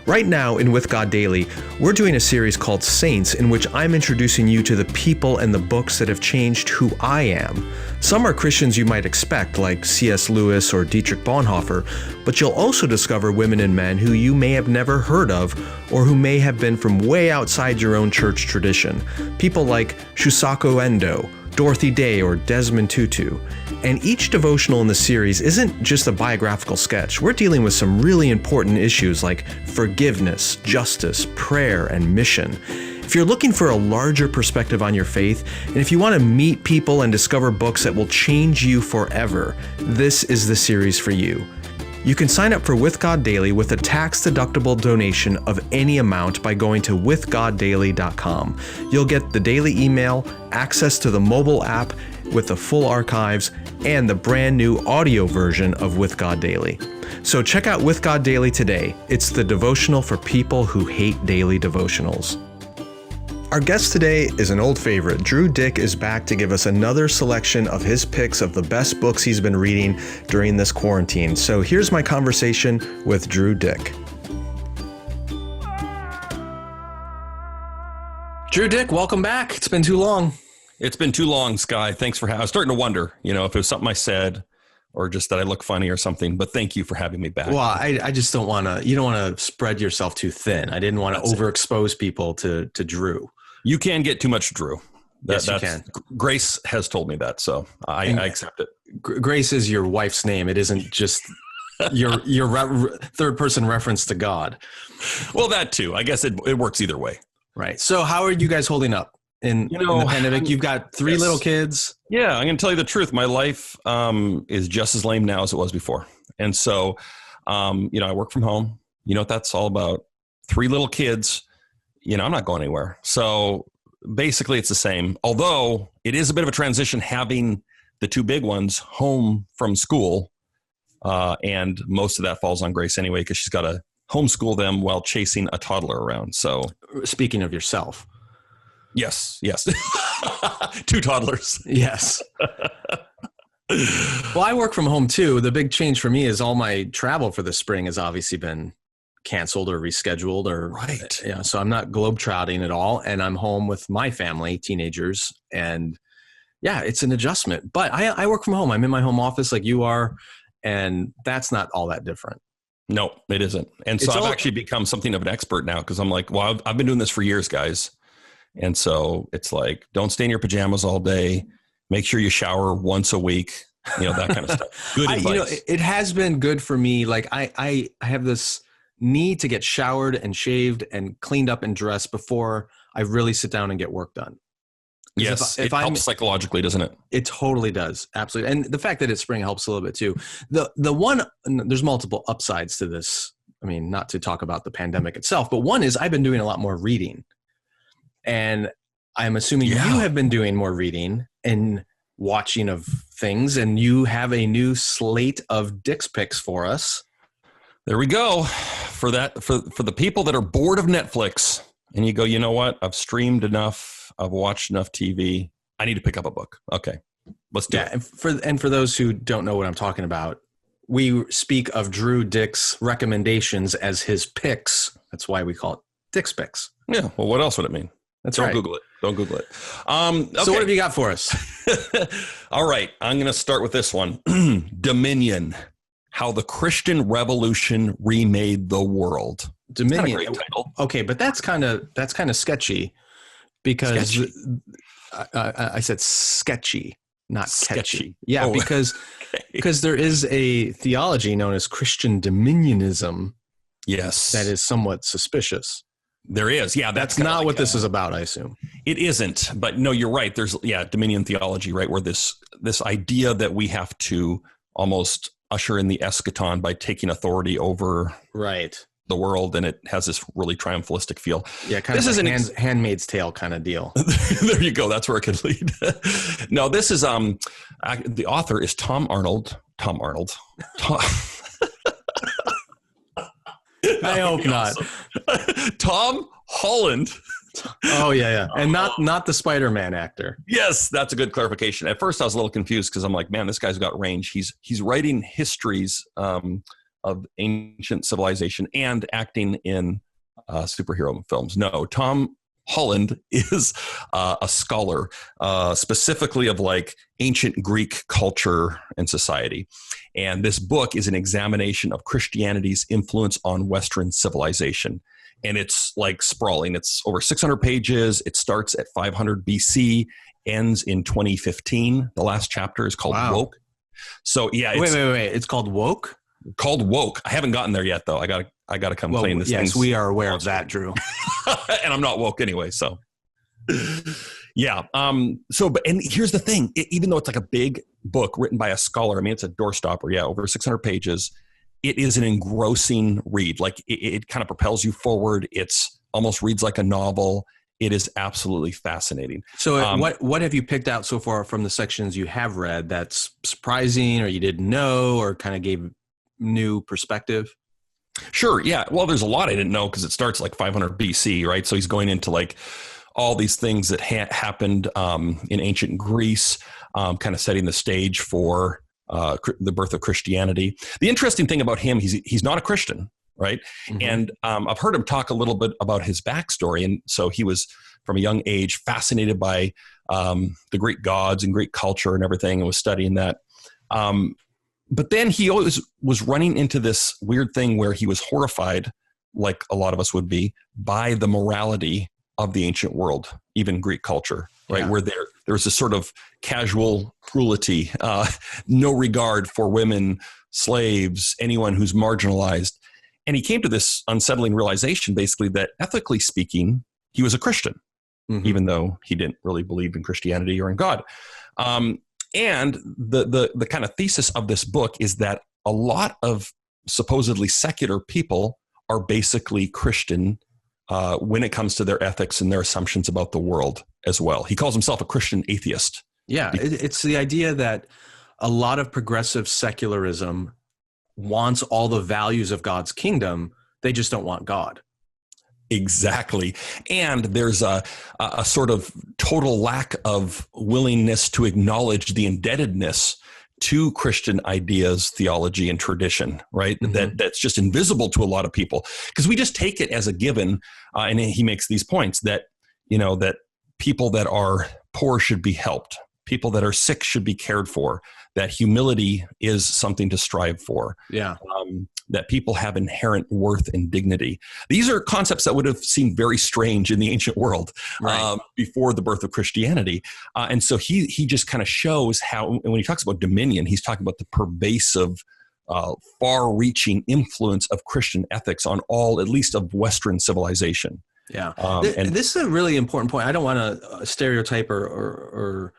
Right now in With God Daily, we're doing a series called Saints, in which I'm introducing you to the people and the books that have changed who I am. Some are Christians you might expect, like C.S. Lewis or Dietrich Bonhoeffer, but you'll also discover women and men who you may have never heard of, or who may have been from way outside your own church tradition. People like Shusaku Endo, Dorothy Day, or Desmond Tutu. And each devotional in the series isn't just a biographical sketch. We're dealing with some really important issues like forgiveness, justice, prayer, and mission. If you're looking for a larger perspective on your faith, and if you want to meet people and discover books that will change you forever, this is the series for you. You can sign up for With God Daily with a tax-deductible donation of any amount by going to withgoddaily.com. You'll get the daily email, access to the mobile app with the full archives, and the brand new audio version of With God Daily. So check out With God Daily today. It's the devotional for people who hate daily devotionals. Our guest today is an old favorite. Drew Dyck is back to give us another selection of his picks of the best books he's been reading during this quarantine. So here's my conversation with Drew Dyck. Drew Dyck, welcome back. It's been too long.
It's been too long, Sky. Thanks for having. I was starting to wonder, if it was something I said or just that I look funny or something. But thank you for having me back.
Well, I just don't want to. You don't want to spread yourself too thin. I didn't want to overexpose people to Drew.
You can get too much Drew.
Yes, you can.
Grace has told me that, so I accept it.
Grace is your wife's name. It isn't just your third person reference to God.
Well, that too. I guess it works either way.
Right. So how are you guys holding up in the pandemic? You've got three little kids.
Yeah, I'm going to tell you the truth. My life is just as lame now as it was before. And so, I work from home. You know what that's all about. 3 little kids. I'm not going anywhere. So basically it's the same. Although it is a bit of a transition having the 2 big ones home from school. And most of that falls on Grace anyway, because she's got to homeschool them while chasing a toddler around. So
speaking of yourself.
Yes. 2 toddlers.
Yes. Well, I work from home too. The big change for me is all my travel for the spring has obviously been canceled or rescheduled
right.
Yeah. So I'm not globetrotting at all. And I'm home with my family, teenagers. And yeah, it's an adjustment, but I work from home. I'm in my home office like you are. And that's not all that different.
No, it isn't. And so I've actually become something of an expert now because I'm like, well, I've been doing this for years, guys. And so it's like, don't stay in your pajamas all day. Make sure you shower once a week, that kind of stuff. Good advice.
It has been good for me. Like I have this need to get showered and shaved and cleaned up and dressed before I really sit down and get work done.
Yes, it helps psychologically, doesn't it?
It totally does. Absolutely. And the fact that it's spring helps a little bit too. The one, there's multiple upsides to this. I mean, not to talk about the pandemic itself, but one is I've been doing a lot more reading. And I'm assuming you have been doing more reading and watching of things, and you have a new slate of Dyck's picks for us.
There we go. For the people that are bored of Netflix and you go, you know what? I've streamed enough. I've watched enough TV. I need to pick up a book. Okay, let's do it.
And for those who don't know what I'm talking about, we speak of Drew Dyck's recommendations as his picks. That's why we call it Dyck's picks.
Yeah. Well, what else would it mean? Don't Google it. Don't Google it. Okay.
So what have you got for us?
All right. I'm going to start with this one. Dominion. How the Christian Revolution Remade the World.
Dominion.
Great title.
Okay, but that's kind of sketchy because I said sketchy, not sketchy. Catchy. Yeah, because there is a theology known as Christian dominionism.
Yes,
that is somewhat suspicious.
There is. Yeah,
that's not what this is about, I assume.
It isn't, but no, you're right. There's dominion theology, right, where this idea that we have to almost usher in the eschaton by taking authority over the world, and it has this really triumphalistic feel.
Yeah, kind of a Handmaid's Tale kind of deal.
There you go. That's where it could lead. No, this is the author is Tom Arnold.
I hope not.
Tom Holland.
Oh yeah, and not the Spider-Man actor.
Yes, that's a good clarification. At first, I was a little confused because I'm like, man, this guy's got range. He's writing histories of ancient civilization and acting in superhero films. No, Tom Holland is a scholar, specifically of like ancient Greek culture and society. And this book is an examination of Christianity's influence on Western civilization. And it's like sprawling. It's over 600 pages. It starts at 500 BC, ends in 2015. The last chapter is called Woke. So yeah.
Wait. It's called Woke?
Called Woke. I haven't gotten there yet though. I gotta come clean this.
Yes, we are aware of that, Drew.
And I'm not woke anyway, so yeah. And here's the thing, even though it's like a big book written by a scholar, I mean, it's a doorstopper. Yeah. Over 600 pages. It is an engrossing read. Like it kind of propels you forward. It's almost reads like a novel. It is absolutely fascinating.
So what have you picked out so far from the sections you have read that's surprising or you didn't know or kind of gave new perspective?
Sure. Yeah. Well, there's a lot I didn't know because it starts like 500 BC, right? So he's going into like all these things that happened in ancient Greece, kind of setting the stage for the birth of Christianity. The interesting thing about him, he's not a Christian, right? Mm-hmm. And I've heard him talk a little bit about his backstory. And so he was, from a young age, fascinated by the Greek gods and Greek culture and everything, and was studying that. But then he always was running into this weird thing where he was horrified, like a lot of us would be, by the morality of the ancient world, even Greek culture, right? Yeah. Where there was this sort of casual cruelty, no regard for women, slaves, anyone who's marginalized. And he came to this unsettling realization, basically, that ethically speaking, he was a Christian, mm-hmm. even though he didn't really believe in Christianity or in God. And the kind of thesis of this book is that a lot of supposedly secular people are basically Christian when it comes to their ethics and their assumptions about the world as well. He calls himself a Christian atheist.
Yeah, it's the idea that a lot of progressive secularism wants all the values of God's kingdom. They just don't want God.
Exactly. And there's a sort of total lack of willingness to acknowledge the indebtedness to Christian ideas, theology, and tradition, right? Mm-hmm. That's just invisible to a lot of people, because we just take it as a given. And he makes these points that, that people that are poor should be helped. People that are sick should be cared for. That humility is something to strive for. Yeah. That people have inherent worth and dignity. These are concepts that would have seemed very strange in the ancient world, right, before the birth of Christianity. And so he just kind of shows how, and when he talks about dominion, he's talking about the pervasive, far-reaching influence of Christian ethics on all, at least of Western civilization.
Yeah. And this is a really important point. I don't want to stereotype or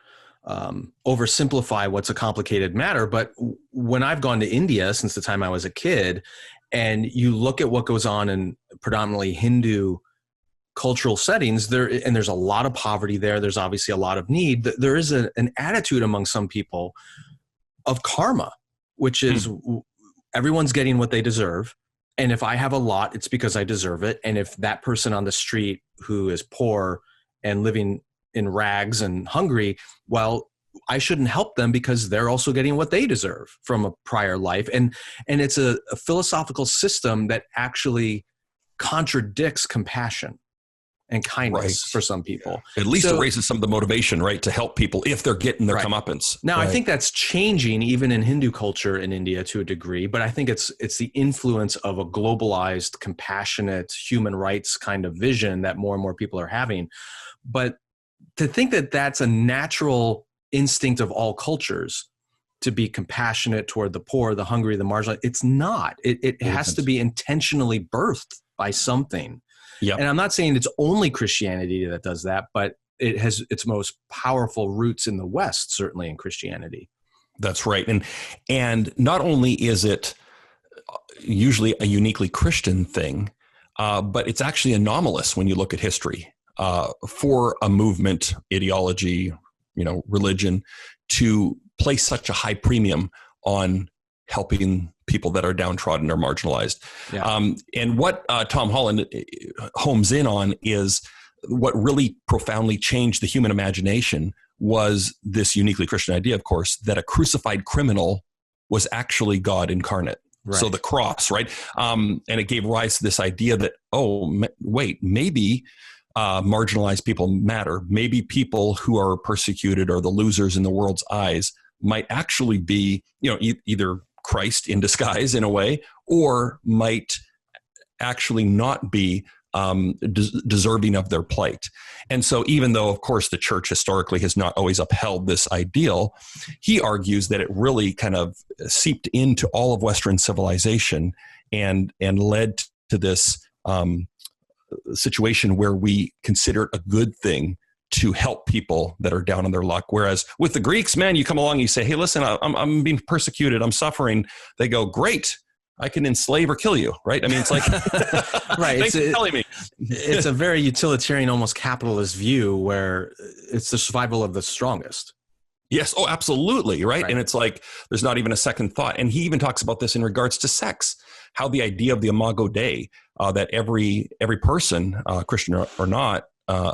oversimplify what's a complicated matter, but when I've gone to India since the time I was a kid, and you look at what goes on in predominantly Hindu cultural settings, there's a lot of poverty there. There's obviously a lot of need. There is an attitude among some people of karma, which is everyone's getting what they deserve. And if I have a lot, it's because I deserve it. And if that person on the street who is poor and living in rags and hungry, well, I shouldn't help them because they're also getting what they deserve from a prior life. And it's a philosophical system that actually contradicts compassion and kindness for some people.
At least it raises some of the motivation, right, to help people if they're getting their comeuppance.
Now, I think that's changing even in Hindu culture in India to a degree, but I think it's the influence of a globalized, compassionate, human rights kind of vision that more and more people are having. But to think that that's a natural instinct of all cultures, to be compassionate toward the poor, the hungry, the marginalized, it's not. It has to be intentionally birthed by something. Yep. And I'm not saying it's only Christianity that does that, but it has its most powerful roots in the West, certainly in Christianity.
That's right. And not only is it usually a uniquely Christian thing, but it's actually anomalous when you look at history. For a movement, ideology, religion, to place such a high premium on helping people that are downtrodden or marginalized. Yeah. And what Tom Holland homes in on is what really profoundly changed the human imagination was this uniquely Christian idea, of course, that a crucified criminal was actually God incarnate. Right. So the cross, right? And it gave rise to this idea that, maybe marginalized people matter. Maybe people who are persecuted or the losers in the world's eyes might actually be, either Christ in disguise in a way, or might actually not be deserving of their plight. And so even though, of course, the church historically has not always upheld this ideal, he argues that it really kind of seeped into all of Western civilization and led to this situation where we consider it a good thing to help people that are down on their luck. Whereas with the Greeks, man, you come along and you say, hey, listen, I'm being persecuted. I'm suffering. They go, great. I can enslave or kill you, right? I mean, it's like,
right.
Thanks for telling me.
It's a very utilitarian, almost capitalist view where it's the survival of the strongest.
Yes. Oh, absolutely. Right. And it's like, there's not even a second thought. And he even talks about this in regards to sex, how the idea of the imago Dei, that every person, Christian or not,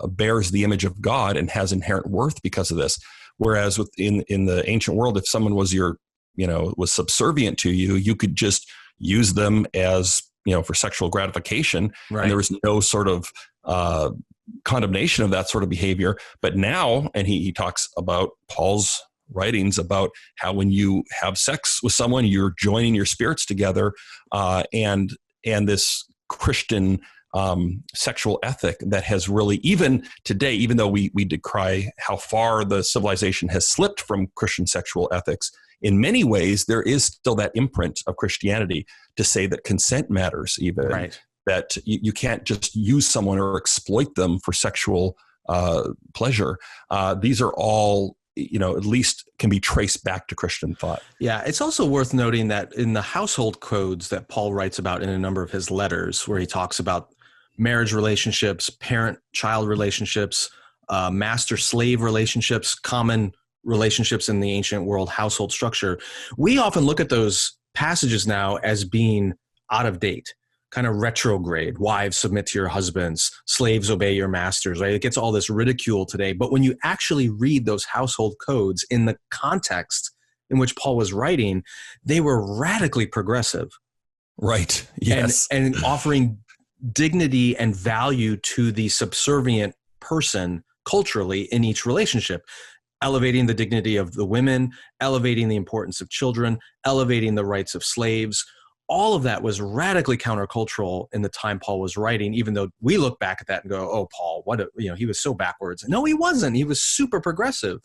bears the image of God and has inherent worth because of this. Whereas in the ancient world, if someone was was subservient to you, you could just use them as, for sexual gratification.
Right.
And there was no sort of condemnation of that sort of behavior. But now, and he talks about Paul's writings about how when you have sex with someone, you're joining your spirits together, and this Christian sexual ethic that has really, even today, even though we decry how far the civilization has slipped from Christian sexual ethics, in many ways there is still that imprint of Christianity to say that consent matters, even
right.
that you can't just use someone or exploit them for sexual pleasure. These are all, at least can be traced back to Christian thought.
Yeah, it's also worth noting that in the household codes that Paul writes about in a number of his letters, where he talks about marriage relationships, parent-child relationships, master-slave relationships, common relationships in the ancient world household structure, we often look at those passages now as being out of date, kind of retrograde. Wives, submit to your husbands. Slaves, obey your masters, right? It gets all this ridicule today. But when you actually read those household codes in the context in which Paul was writing, they were radically progressive.
Right. Yes.
And offering dignity and value to the subservient person culturally in each relationship, elevating the dignity of the women, elevating the importance of children, elevating the rights of slaves. All of that was radically countercultural in the time Paul was writing, even though we look back at that and go, oh, Paul, he was so backwards. No, he wasn't. He was super progressive.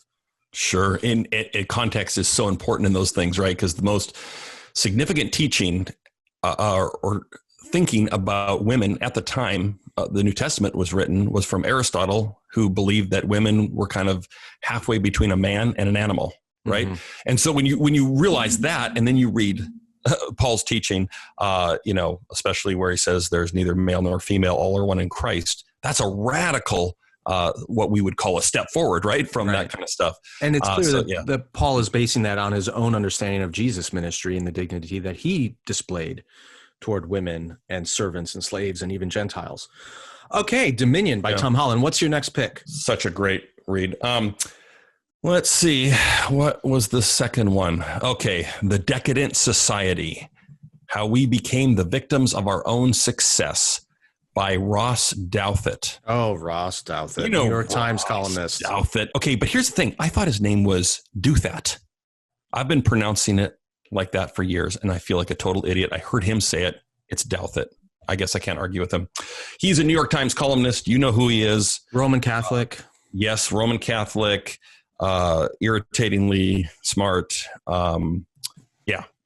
Sure. And context is so important in those things, right? Because the most significant teaching or thinking about women at the time the New Testament was written was from Aristotle, who believed that women were kind of halfway between a man and an animal, right? Mm-hmm. And so when you realize that, and then you read Paul's teaching, especially where he says there's neither male nor female, all are one in Christ, that's a radical, what we would call a step forward, right? From that kind of stuff.
And it's clear that Paul is basing that on his own understanding of Jesus' ministry and the dignity that he displayed toward women and servants and slaves and even Gentiles. Okay, Dominion by Tom Holland. What's your next pick?
Such a great read. Let's see. What was the second one? Okay, The Decadent Society, How We Became the Victims of Our Own Success by Ross Douthat.
Oh, Ross Douthat, New York Times columnist.
Douthat. Okay, but here's the thing. I thought his name was Douthat. I've been pronouncing it like that for years, and I feel like a total idiot. I heard him say it. It's Douthat. I guess I can't argue with him. He's a New York Times columnist. You know who he is.
Roman Catholic.
Yes, Roman Catholic. Irritatingly smart.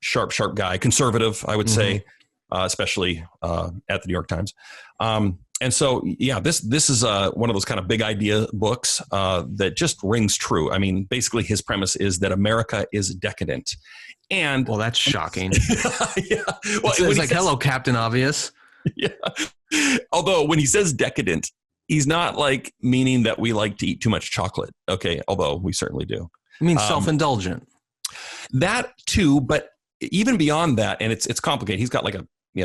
Sharp guy. Conservative, I would say, especially at the New York Times. And so, this is one of those kind of big idea books that just rings true. I mean, basically his premise is that America is decadent. And
well, that's shocking.
Yeah. Well,
it's like, hello, Captain Obvious.
Yeah. Although when he says decadent, he's not like meaning that we like to eat too much chocolate. Okay. Although we certainly do.
I mean, self-indulgent.
That too, but even beyond that, and it's complicated. He's got like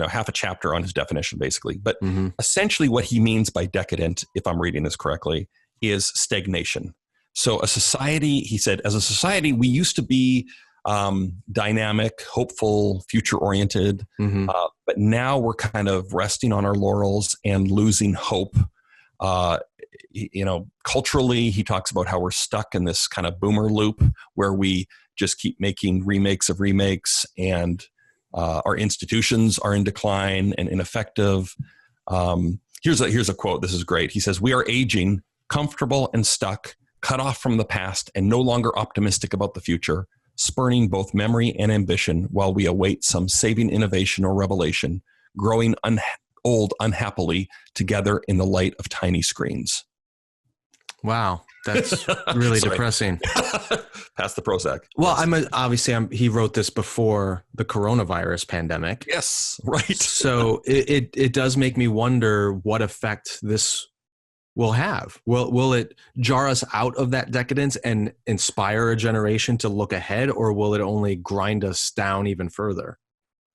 half a chapter on his definition, basically. But essentially what he means by decadent, if I'm reading this correctly, is stagnation. So a society, he said, as a society, we used to be dynamic, hopeful, future-oriented, but now we're kind of resting on our laurels and losing hope. Culturally, he talks about how we're stuck in this kind of boomer loop where we just keep making remakes of remakes, and our institutions are in decline and ineffective. Here's a quote. This is great. He says, "We are aging, comfortable and stuck, cut off from the past and no longer optimistic about the future, spurning both memory and ambition while we await some saving innovation or revelation, growing old unhappily together in the light of tiny screens."
Wow, that's really depressing.
Pass the Prozac.
Well, he wrote this before the coronavirus pandemic.
Yes, right.
So it does make me wonder what effect this will have. Will it jar us out of that decadence and inspire a generation to look ahead, or will it only grind us down even further?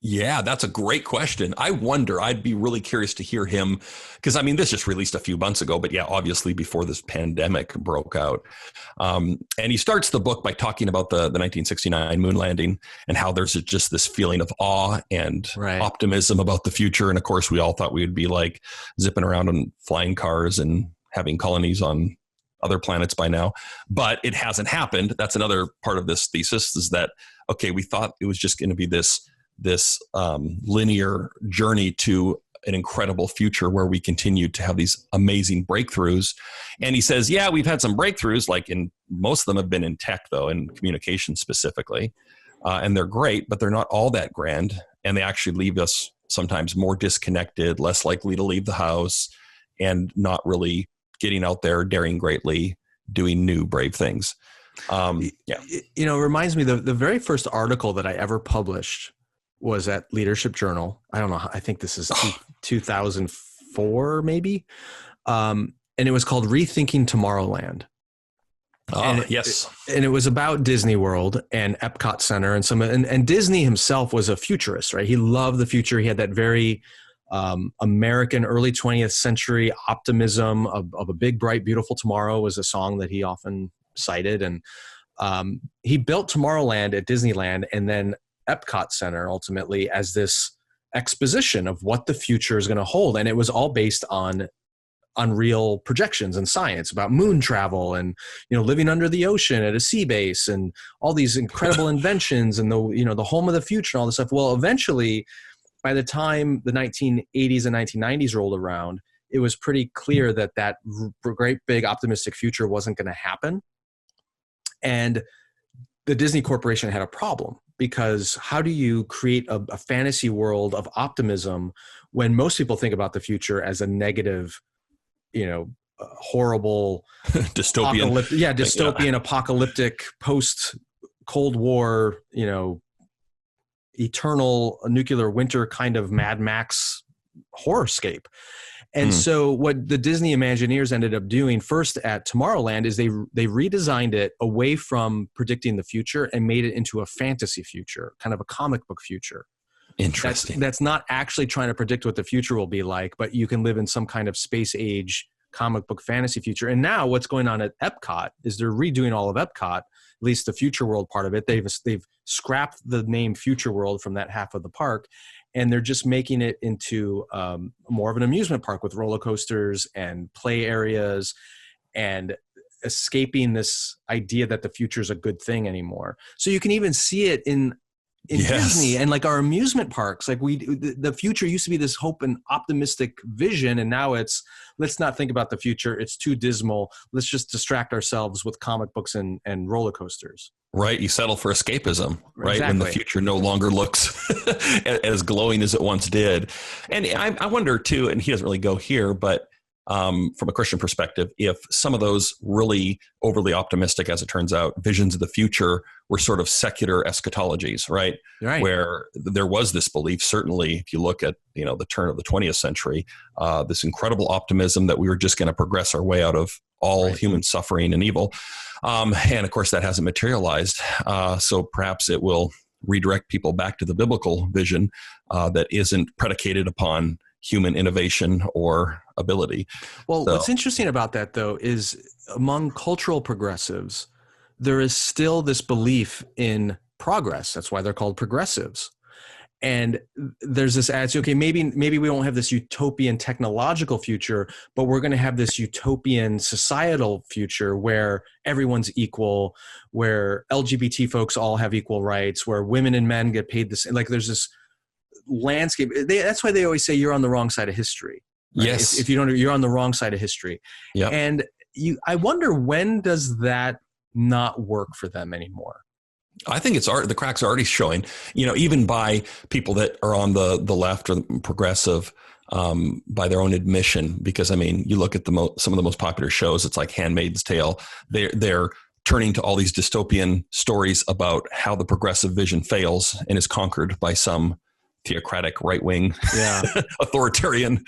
Yeah, that's a great question. I wonder, I'd be really curious to hear him, because I mean, this just released a few months ago, but yeah, obviously before this pandemic broke out. And he starts the book by talking about the 1969 moon landing and how there's just this feeling of awe and optimism about the future. And of course, we all thought we would be like zipping around on flying cars and having colonies on other planets by now, but it hasn't happened. That's another part of this thesis, is that, okay, we thought it was just going to be this linear journey to an incredible future where we continue to have these amazing breakthroughs. And he says, yeah, we've had some breakthroughs, like most of them have been in tech though, in communication specifically. And they're great, but they're not all that grand. And they actually leave us sometimes more disconnected, less likely to leave the house, and not really getting out there, daring greatly, doing new brave things.
It reminds me, the very first article that I ever published was at Leadership Journal. I don't know. I think this is 2004, maybe. And it was called Rethinking Tomorrowland.
Yes.
And it was about Disney World and Epcot Center and Disney himself was a futurist, right? He loved the future. He had that very American early 20th century optimism of a big, bright, beautiful tomorrow was a song that he often cited. And he built Tomorrowland at Disneyland, and then Epcot Center ultimately as this exposition of what the future is going to hold. And it was all based on unreal projections and science about moon travel and, living under the ocean at a sea base and all these incredible inventions and the home of the future and all this stuff. Well, eventually, by the time the 1980s and 1990s rolled around, it was pretty clear that great big optimistic future wasn't going to happen. And the Disney Corporation had a problem, because how do you create a fantasy world of optimism when most people think about the future as a negative, horrible
dystopian,
dystopian, apocalyptic, post Cold War, eternal nuclear winter kind of Mad Max horrorscape. And so what the Disney Imagineers ended up doing first at Tomorrowland is they redesigned it away from predicting the future and made it into a fantasy future, kind of a comic book future.
Interesting.
That's not actually trying to predict what the future will be like, but you can live in some kind of space age comic book fantasy future. And now what's going on at Epcot is they're redoing all of Epcot, at least the Future World part of it. They've scrapped the name Future World from that half of the park, and they're just making it into more of an amusement park with roller coasters and play areas, and escaping this idea that the future is a good thing anymore. So you can even see it in Disney and like our amusement parks. Like the future used to be this hope and optimistic vision, and now it's, let's not think about the future. It's too dismal. Let's just distract ourselves with comic books and roller coasters.
Right. You settle for escapism, right?
Exactly.
When the future no longer looks as glowing as it once did. And I wonder too, and he doesn't really go here, but from a Christian perspective, if some of those really overly optimistic, as it turns out, visions of the future were sort of secular eschatologies, right? Where there was this belief, certainly if you look at, the turn of the 20th century, this incredible optimism that we were just going to progress our way out of all human suffering and evil. And of course that hasn't materialized. So perhaps it will redirect people back to the biblical vision that isn't predicated upon human innovation or ability.
Well, what's interesting about that, though, is among cultural progressives, there is still this belief in progress. That's why they're called progressives. And there's this attitude, okay, maybe we won't have this utopian technological future, but we're going to have this utopian societal future where everyone's equal, where LGBT folks all have equal rights, where women and men get paid the same. Like there's this landscape. That's why they always say you're on the wrong side of history. Right?
Yes.
If you don't, you're on the wrong side of history.
Yep.
And I wonder, when does that not work for them anymore?
I think the cracks are already showing, even by people that are on the left or progressive, by their own admission, because you look at some of the most popular shows, it's like Handmaid's Tale. They're turning to all these dystopian stories about how the progressive vision fails and is conquered by some theocratic right-wing authoritarian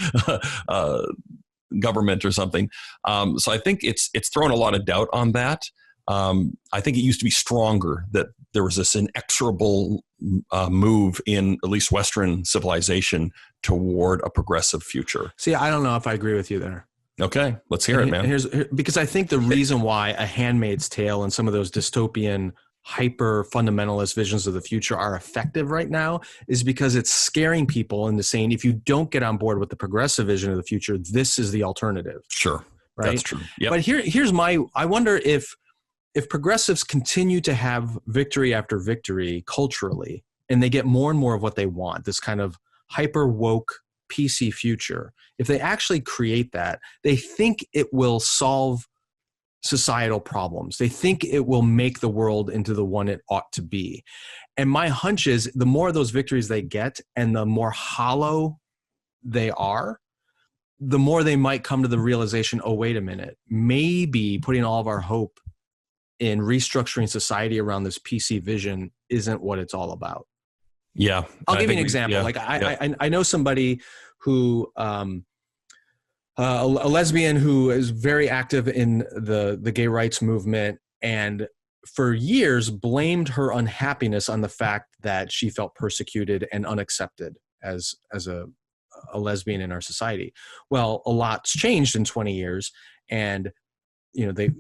government or something. So I think it's thrown a lot of doubt on that. I think it used to be stronger that there was this inexorable move in at least Western civilization toward a progressive future.
See, I don't know if I agree with you there.
Okay, let's hear it, man.
Because I think the reason why A Handmaid's Tale and some of those dystopian, hyper fundamentalist visions of the future are effective right now is because it's scaring people into saying, if you don't get on board with the progressive vision of the future, this is the alternative.
Sure,
right?
That's true. Yep.
But here's I wonder if progressives continue to have victory after victory culturally, and they get more and more of what they want, this kind of hyper woke PC future, if they actually create that, they think it will solve societal problems. They think it will make the world into the one it ought to be. And my hunch is the more of those victories they get and the more hollow they are, the more they might come to the realization, oh, wait a minute, maybe putting all of our hope in restructuring society around this PC vision isn't what it's all about.
Yeah.
I'll give you an example. I know somebody who, a lesbian who is very active in the gay rights movement, and for years blamed her unhappiness on the fact that she felt persecuted and unaccepted as a lesbian in our society. Well, a lot's changed in 20 years, and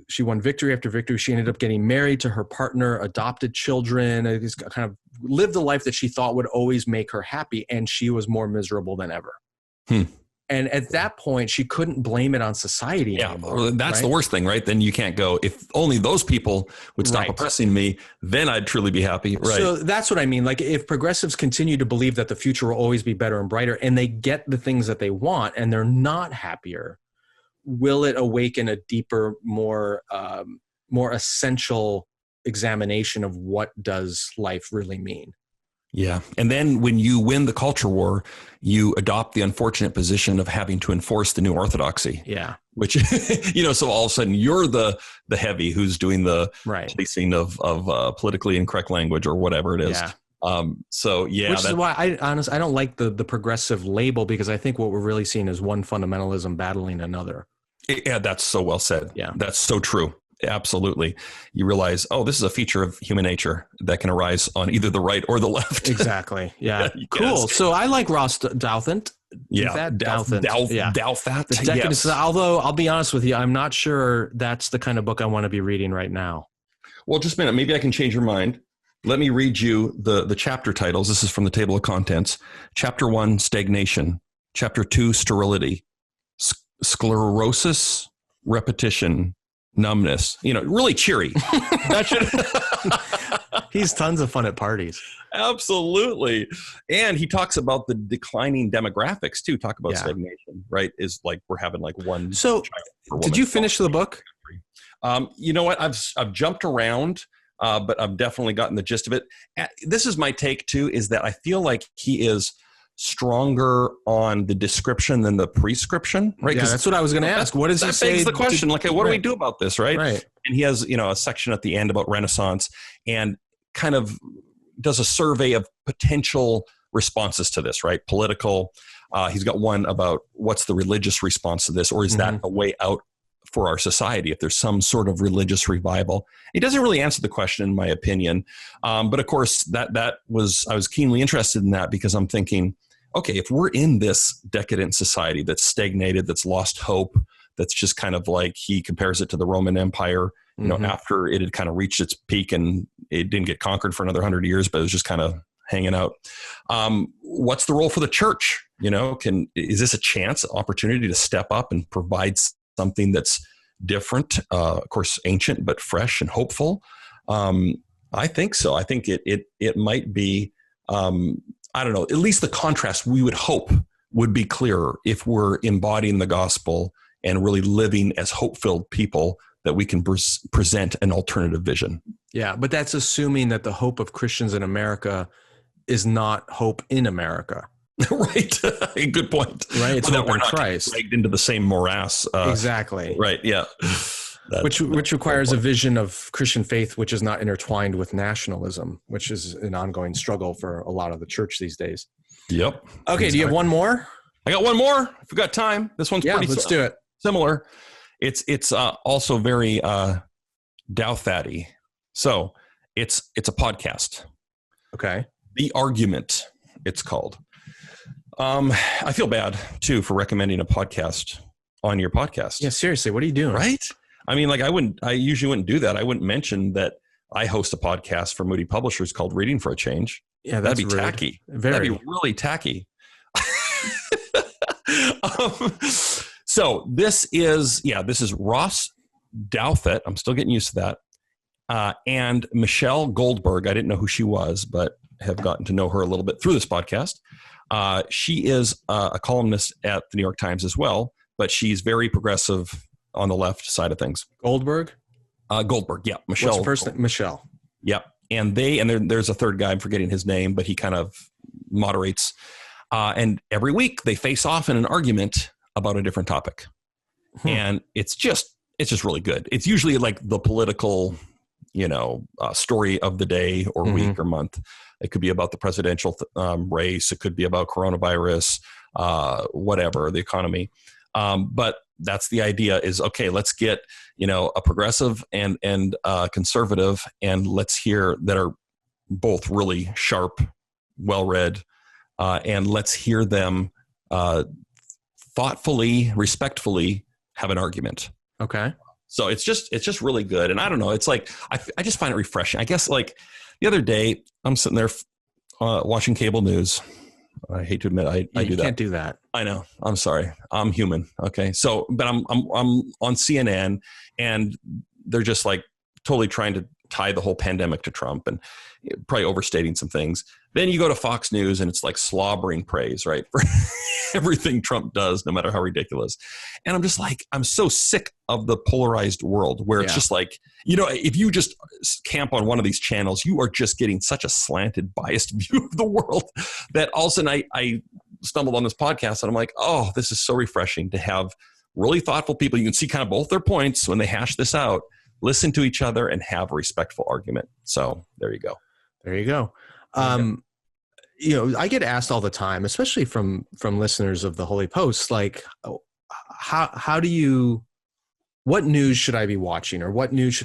she won victory after victory. She ended up getting married to her partner, adopted children, kind of lived the life that she thought would always make her happy, and she was more miserable than ever. And at that point, she couldn't blame it on society anymore.
That's the worst thing, right? Then you can't go, if only those people would stop oppressing me, then I'd truly be happy. Right.
So that's what I mean. Like, if progressives continue to believe that the future will always be better and brighter, and they get the things that they want and they're not happier, will it awaken a deeper, more essential examination of what does life really mean?
Yeah. And then when you win the culture war, you adopt the unfortunate position of having to enforce the new orthodoxy.
Yeah.
Which, so all of a sudden you're the heavy who's doing the policing of politically incorrect language or whatever it is.
Yeah. Which is why I don't like the progressive label, because I think what we're really seeing is one fundamentalism battling another.
Yeah, that's so well said.
Yeah.
That's so true. Absolutely. You realize, this is a feature of human nature that can arise on either the right or the left.
Exactly. Yeah. Cool. So I like Ross Douthat.
Yeah.
Douthat.
Douthat.
The Decadent Society. Although I'll be honest with you, I'm not sure that's the kind of book I want to be reading right now.
Well, just a minute. Maybe I can change your mind. Let me read you the chapter titles. This is from the table of contents. Chapter 1, stagnation. Chapter 2, sterility. Sclerosis, repetition, numbness. Really cheery. That should.
He's tons of fun at parties.
Absolutely. And he talks about the declining demographics too. Talk about stagnation, right? Is like we're having like one.
So did you finish the book?
You know what? I've jumped around, but I've definitely gotten the gist of it. This is my take too, is that I feel like he is stronger on the description than the prescription, right?
Yeah, that's what I was going to ask. What does he say?
That begs the question, what do we do about this, right?
Right.
And he has, a section at the end about Renaissance and kind of does a survey of potential responses to this, right? Political. He's got one about what's the religious response to this, or is that a way out for our society if there's some sort of religious revival? He doesn't really answer the question, in my opinion. But of course, I was keenly interested in that because I'm thinking, okay, if we're in this decadent society that's stagnated, that's lost hope, that's just kind of like, he compares it to the Roman Empire, after it had kind of reached its peak and it didn't get conquered for another 100 years, but it was just kind of hanging out. What's the role for the church? Is this a chance, opportunity to step up and provide something that's different, of course, ancient, but fresh and hopeful? I think so. I think it might be, I don't know, at least the contrast we would hope would be clearer if we're embodying the gospel and really living as hope-filled people, that we can present an alternative vision.
Yeah, but that's assuming that the hope of Christians in America is not hope in America.
Right. Good point.
Right. It's
that
hope
we're
in
not
Christ.
Dragged into the same morass.
Exactly.
Right. Yeah.
Which requires a vision of Christian faith which is not intertwined with nationalism, which is an ongoing struggle for a lot of the church these days.
Yep.
Okay.
Exactly.
Do you have one more?
I got one more. If we got time. This one's pretty.
Let's do it.
Similar. It's also very Douthat-y. So It's a podcast.
Okay.
The Argument, it's called. I feel bad too for recommending a podcast on your podcast.
Yeah, seriously, what are you doing?
Right? I mean, like I usually wouldn't do that. I wouldn't mention that I host a podcast for Moody Publishers called Reading for a Change.
Yeah, that's
that'd be
rude.
tacky.
Very.
That'd be really tacky. So this is Ross Douthat. I'm still getting used to that. And Michelle Goldberg. I didn't know who she was, but have gotten to know her a little bit through this podcast. She is a columnist at the New York Times as well, but she's very progressive on the left side of things.
Goldberg?
Goldberg, yeah. Michelle.
What's her first name? Michelle.
Yep. And there's a third guy, I'm forgetting his name, but he kind of moderates. And every week they face off in an argument about a different topic. And it's just really good. It's usually like the political, story of the day or week or month. It could be about the presidential race. It could be about coronavirus, whatever, the economy. But that's the idea is, okay, let's get, a progressive and conservative, and let's hear that are both really sharp, well-read, and let's hear them thoughtfully, respectfully have an argument.
Okay.
So it's just really good. And I don't know, it's like, I just find it refreshing. I guess like the other day I'm sitting there watching cable news. I hate to admit I do that.
You can't do that.
I know. I'm sorry. I'm human. Okay. So, but I'm on CNN and they're just like totally trying to tie the whole pandemic to Trump and probably overstating some things. Then you go to Fox News and it's like slobbering praise, right? For everything Trump does, no matter how ridiculous. And I'm just like, I'm so sick of the polarized world where it's just like, if you just camp on one of these channels, you are just getting such a slanted, biased view of the world that all of a sudden I stumbled on this podcast and I'm like, oh, this is so refreshing to have really thoughtful people. You can see kind of both their points when they hash this out, listen to each other and have a respectful argument. So there you go.
There you go. I get asked all the time, especially from listeners of the Holy Post, like, what news should I be watching, or what news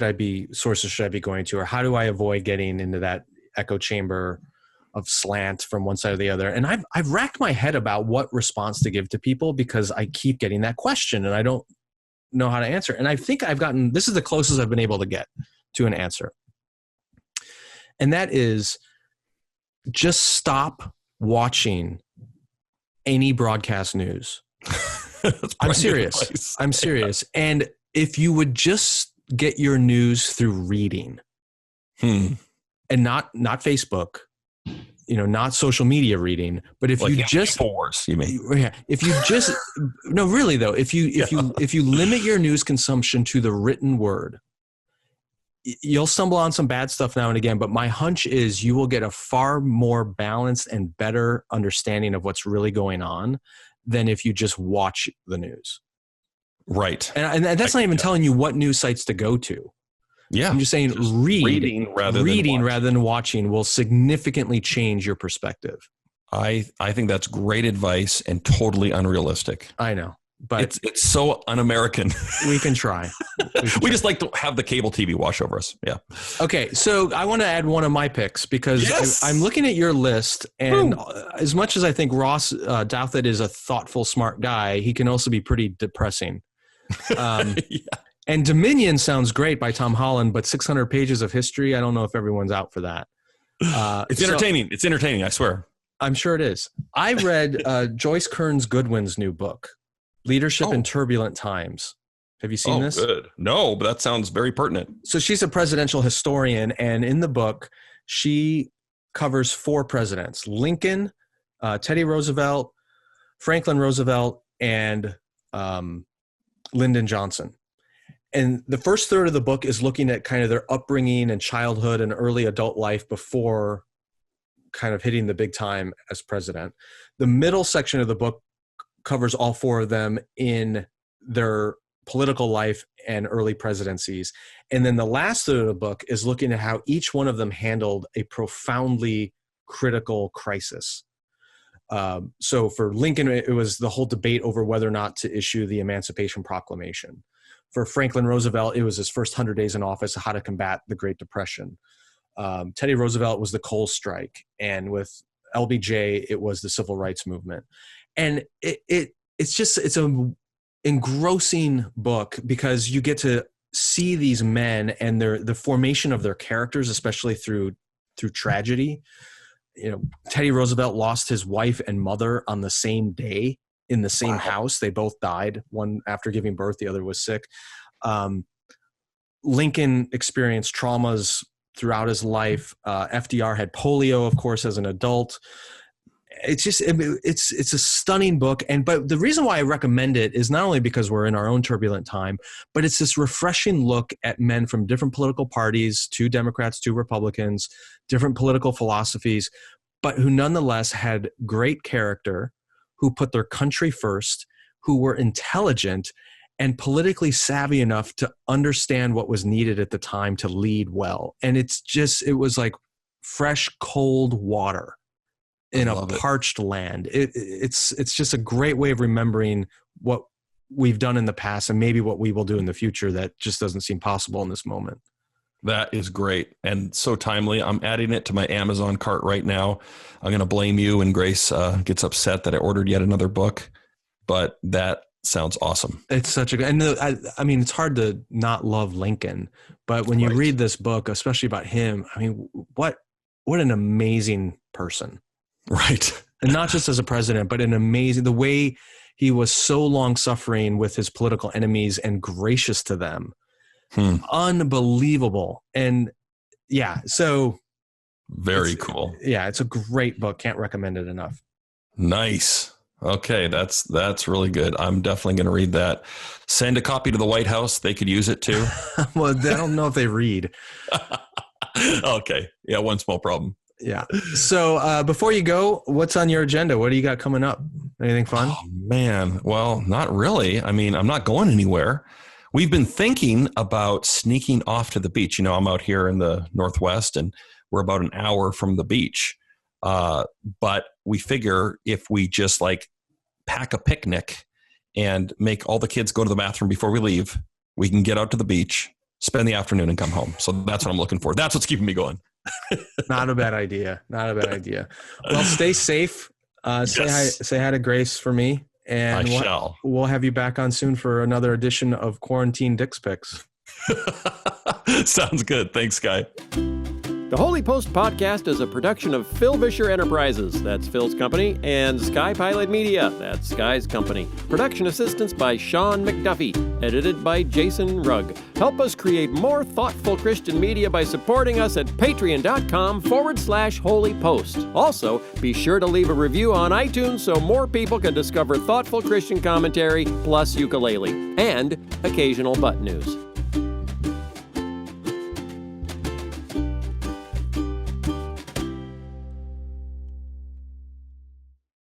sources should I be going to, or how do I avoid getting into that echo chamber of slant from one side or the other? And I've racked my head about what response to give to people because I keep getting that question and I don't know how to answer. And I think this is the closest I've been able to get to an answer. And that is, just stop watching any broadcast news. I'm serious. I'm serious. And if you would just get your news through reading and not Facebook, not social media reading, but if you just
force, you mean?
Yeah, if you just no, really though, if you limit your news consumption to the written word, you'll stumble on some bad stuff now and again, but my hunch is you will get a far more balanced and better understanding of what's really going on than if you just watch the news.
Right.
And that's not even telling you what news sites to go to.
Yeah.
I'm just saying
reading rather
than watching will significantly change your perspective.
I think that's great advice and totally unrealistic.
I know. But
it's so un-American.
We can try.
We just like to have the cable TV wash over us. Yeah.
Okay, so I want to add one of my picks because I'm looking at your list, and as much as I think Ross Douthat is a thoughtful, smart guy, he can also be pretty depressing. And Dominion sounds great by Tom Holland, but 600 pages of history, I don't know if everyone's out for that.
It's entertaining. It's entertaining, I swear.
I'm sure it is. I read Joyce Kearns Goodwin's new book, Leadership in Turbulent Times. Have you seen this?
Good. No, but that sounds very pertinent.
So she's a presidential historian, and in the book, she covers 4 presidents: Lincoln, Teddy Roosevelt, Franklin Roosevelt, and Lyndon Johnson. And the first third of the book is looking at kind of their upbringing and childhood and early adult life before kind of hitting the big time as president. The middle section of the book covers all 4 of them in their political life and early presidencies. And then the last third of the book is looking at how each one of them handled a profoundly critical crisis. So for Lincoln, it was the whole debate over whether or not to issue the Emancipation Proclamation. For Franklin Roosevelt, it was his first 100 days in office, how to combat the Great Depression. Teddy Roosevelt was the coal strike, and with LBJ, it was the civil rights movement. And it's a engrossing book because you get to see these men and the formation of their characters, especially through tragedy. Teddy Roosevelt lost his wife and mother on the same day in the same house. They both died, one after giving birth, the other was sick. Lincoln experienced traumas throughout his life. FDR had polio, of course, as an adult. It's a stunning book. But the reason why I recommend it is not only because we're in our own turbulent time, but it's this refreshing look at men from different political parties, 2 Democrats, 2 Republicans, different political philosophies, but who nonetheless had great character, who put their country first, who were intelligent and politically savvy enough to understand what was needed at the time to lead well. And it was like fresh, cold water in a parched land. It's just a great way of remembering what we've done in the past and maybe what we will do in the future that just doesn't seem possible in this moment.
That is great and so timely. I'm adding it to my Amazon cart right now. I'm going to blame you when Grace gets upset that I ordered yet another book, but that sounds awesome.
It's such a good, and I mean, it's hard to not love Lincoln, but when you read this book, especially about him, I mean, what an amazing person.
Right.
And not just as a president, but the way he was so long suffering with his political enemies and gracious to them. Unbelievable. And so
very cool.
Yeah, it's a great book. Can't recommend it enough.
Nice. Okay, that's really good. I'm definitely going to read that. Send a copy to the White House. They could use it too.
Well, I don't know if they read.
Okay. Yeah, one small problem.
Yeah. So before you go, what's on your agenda? What do you got coming up? Anything fun?
Oh, man. Well, not really. I mean, I'm not going anywhere. We've been thinking about sneaking off to the beach. I'm out here in the Northwest and we're about an hour from the beach. But we figure if we just pack a picnic and make all the kids go to the bathroom before we leave, we can get out to the beach, spend the afternoon and come home. So that's what I'm looking for. That's what's keeping me going.
Not a bad idea. Well, stay safe. Say hi to Grace for me. And
I shall.
We'll have you back on soon for another edition of Quarantine Dick's Picks.
Sounds good. Thanks, Guy.
The Holy Post podcast is a production of Phil Vischer Enterprises, that's Phil's company, and Sky Pilot Media, that's Sky's company. Production assistance by Sean McDuffie, edited by Jason Rugg. Help us create more thoughtful Christian media by supporting us at patreon.com/Holy Post. Also, be sure to leave a review on iTunes so more people can discover thoughtful Christian commentary plus ukulele and occasional butt news.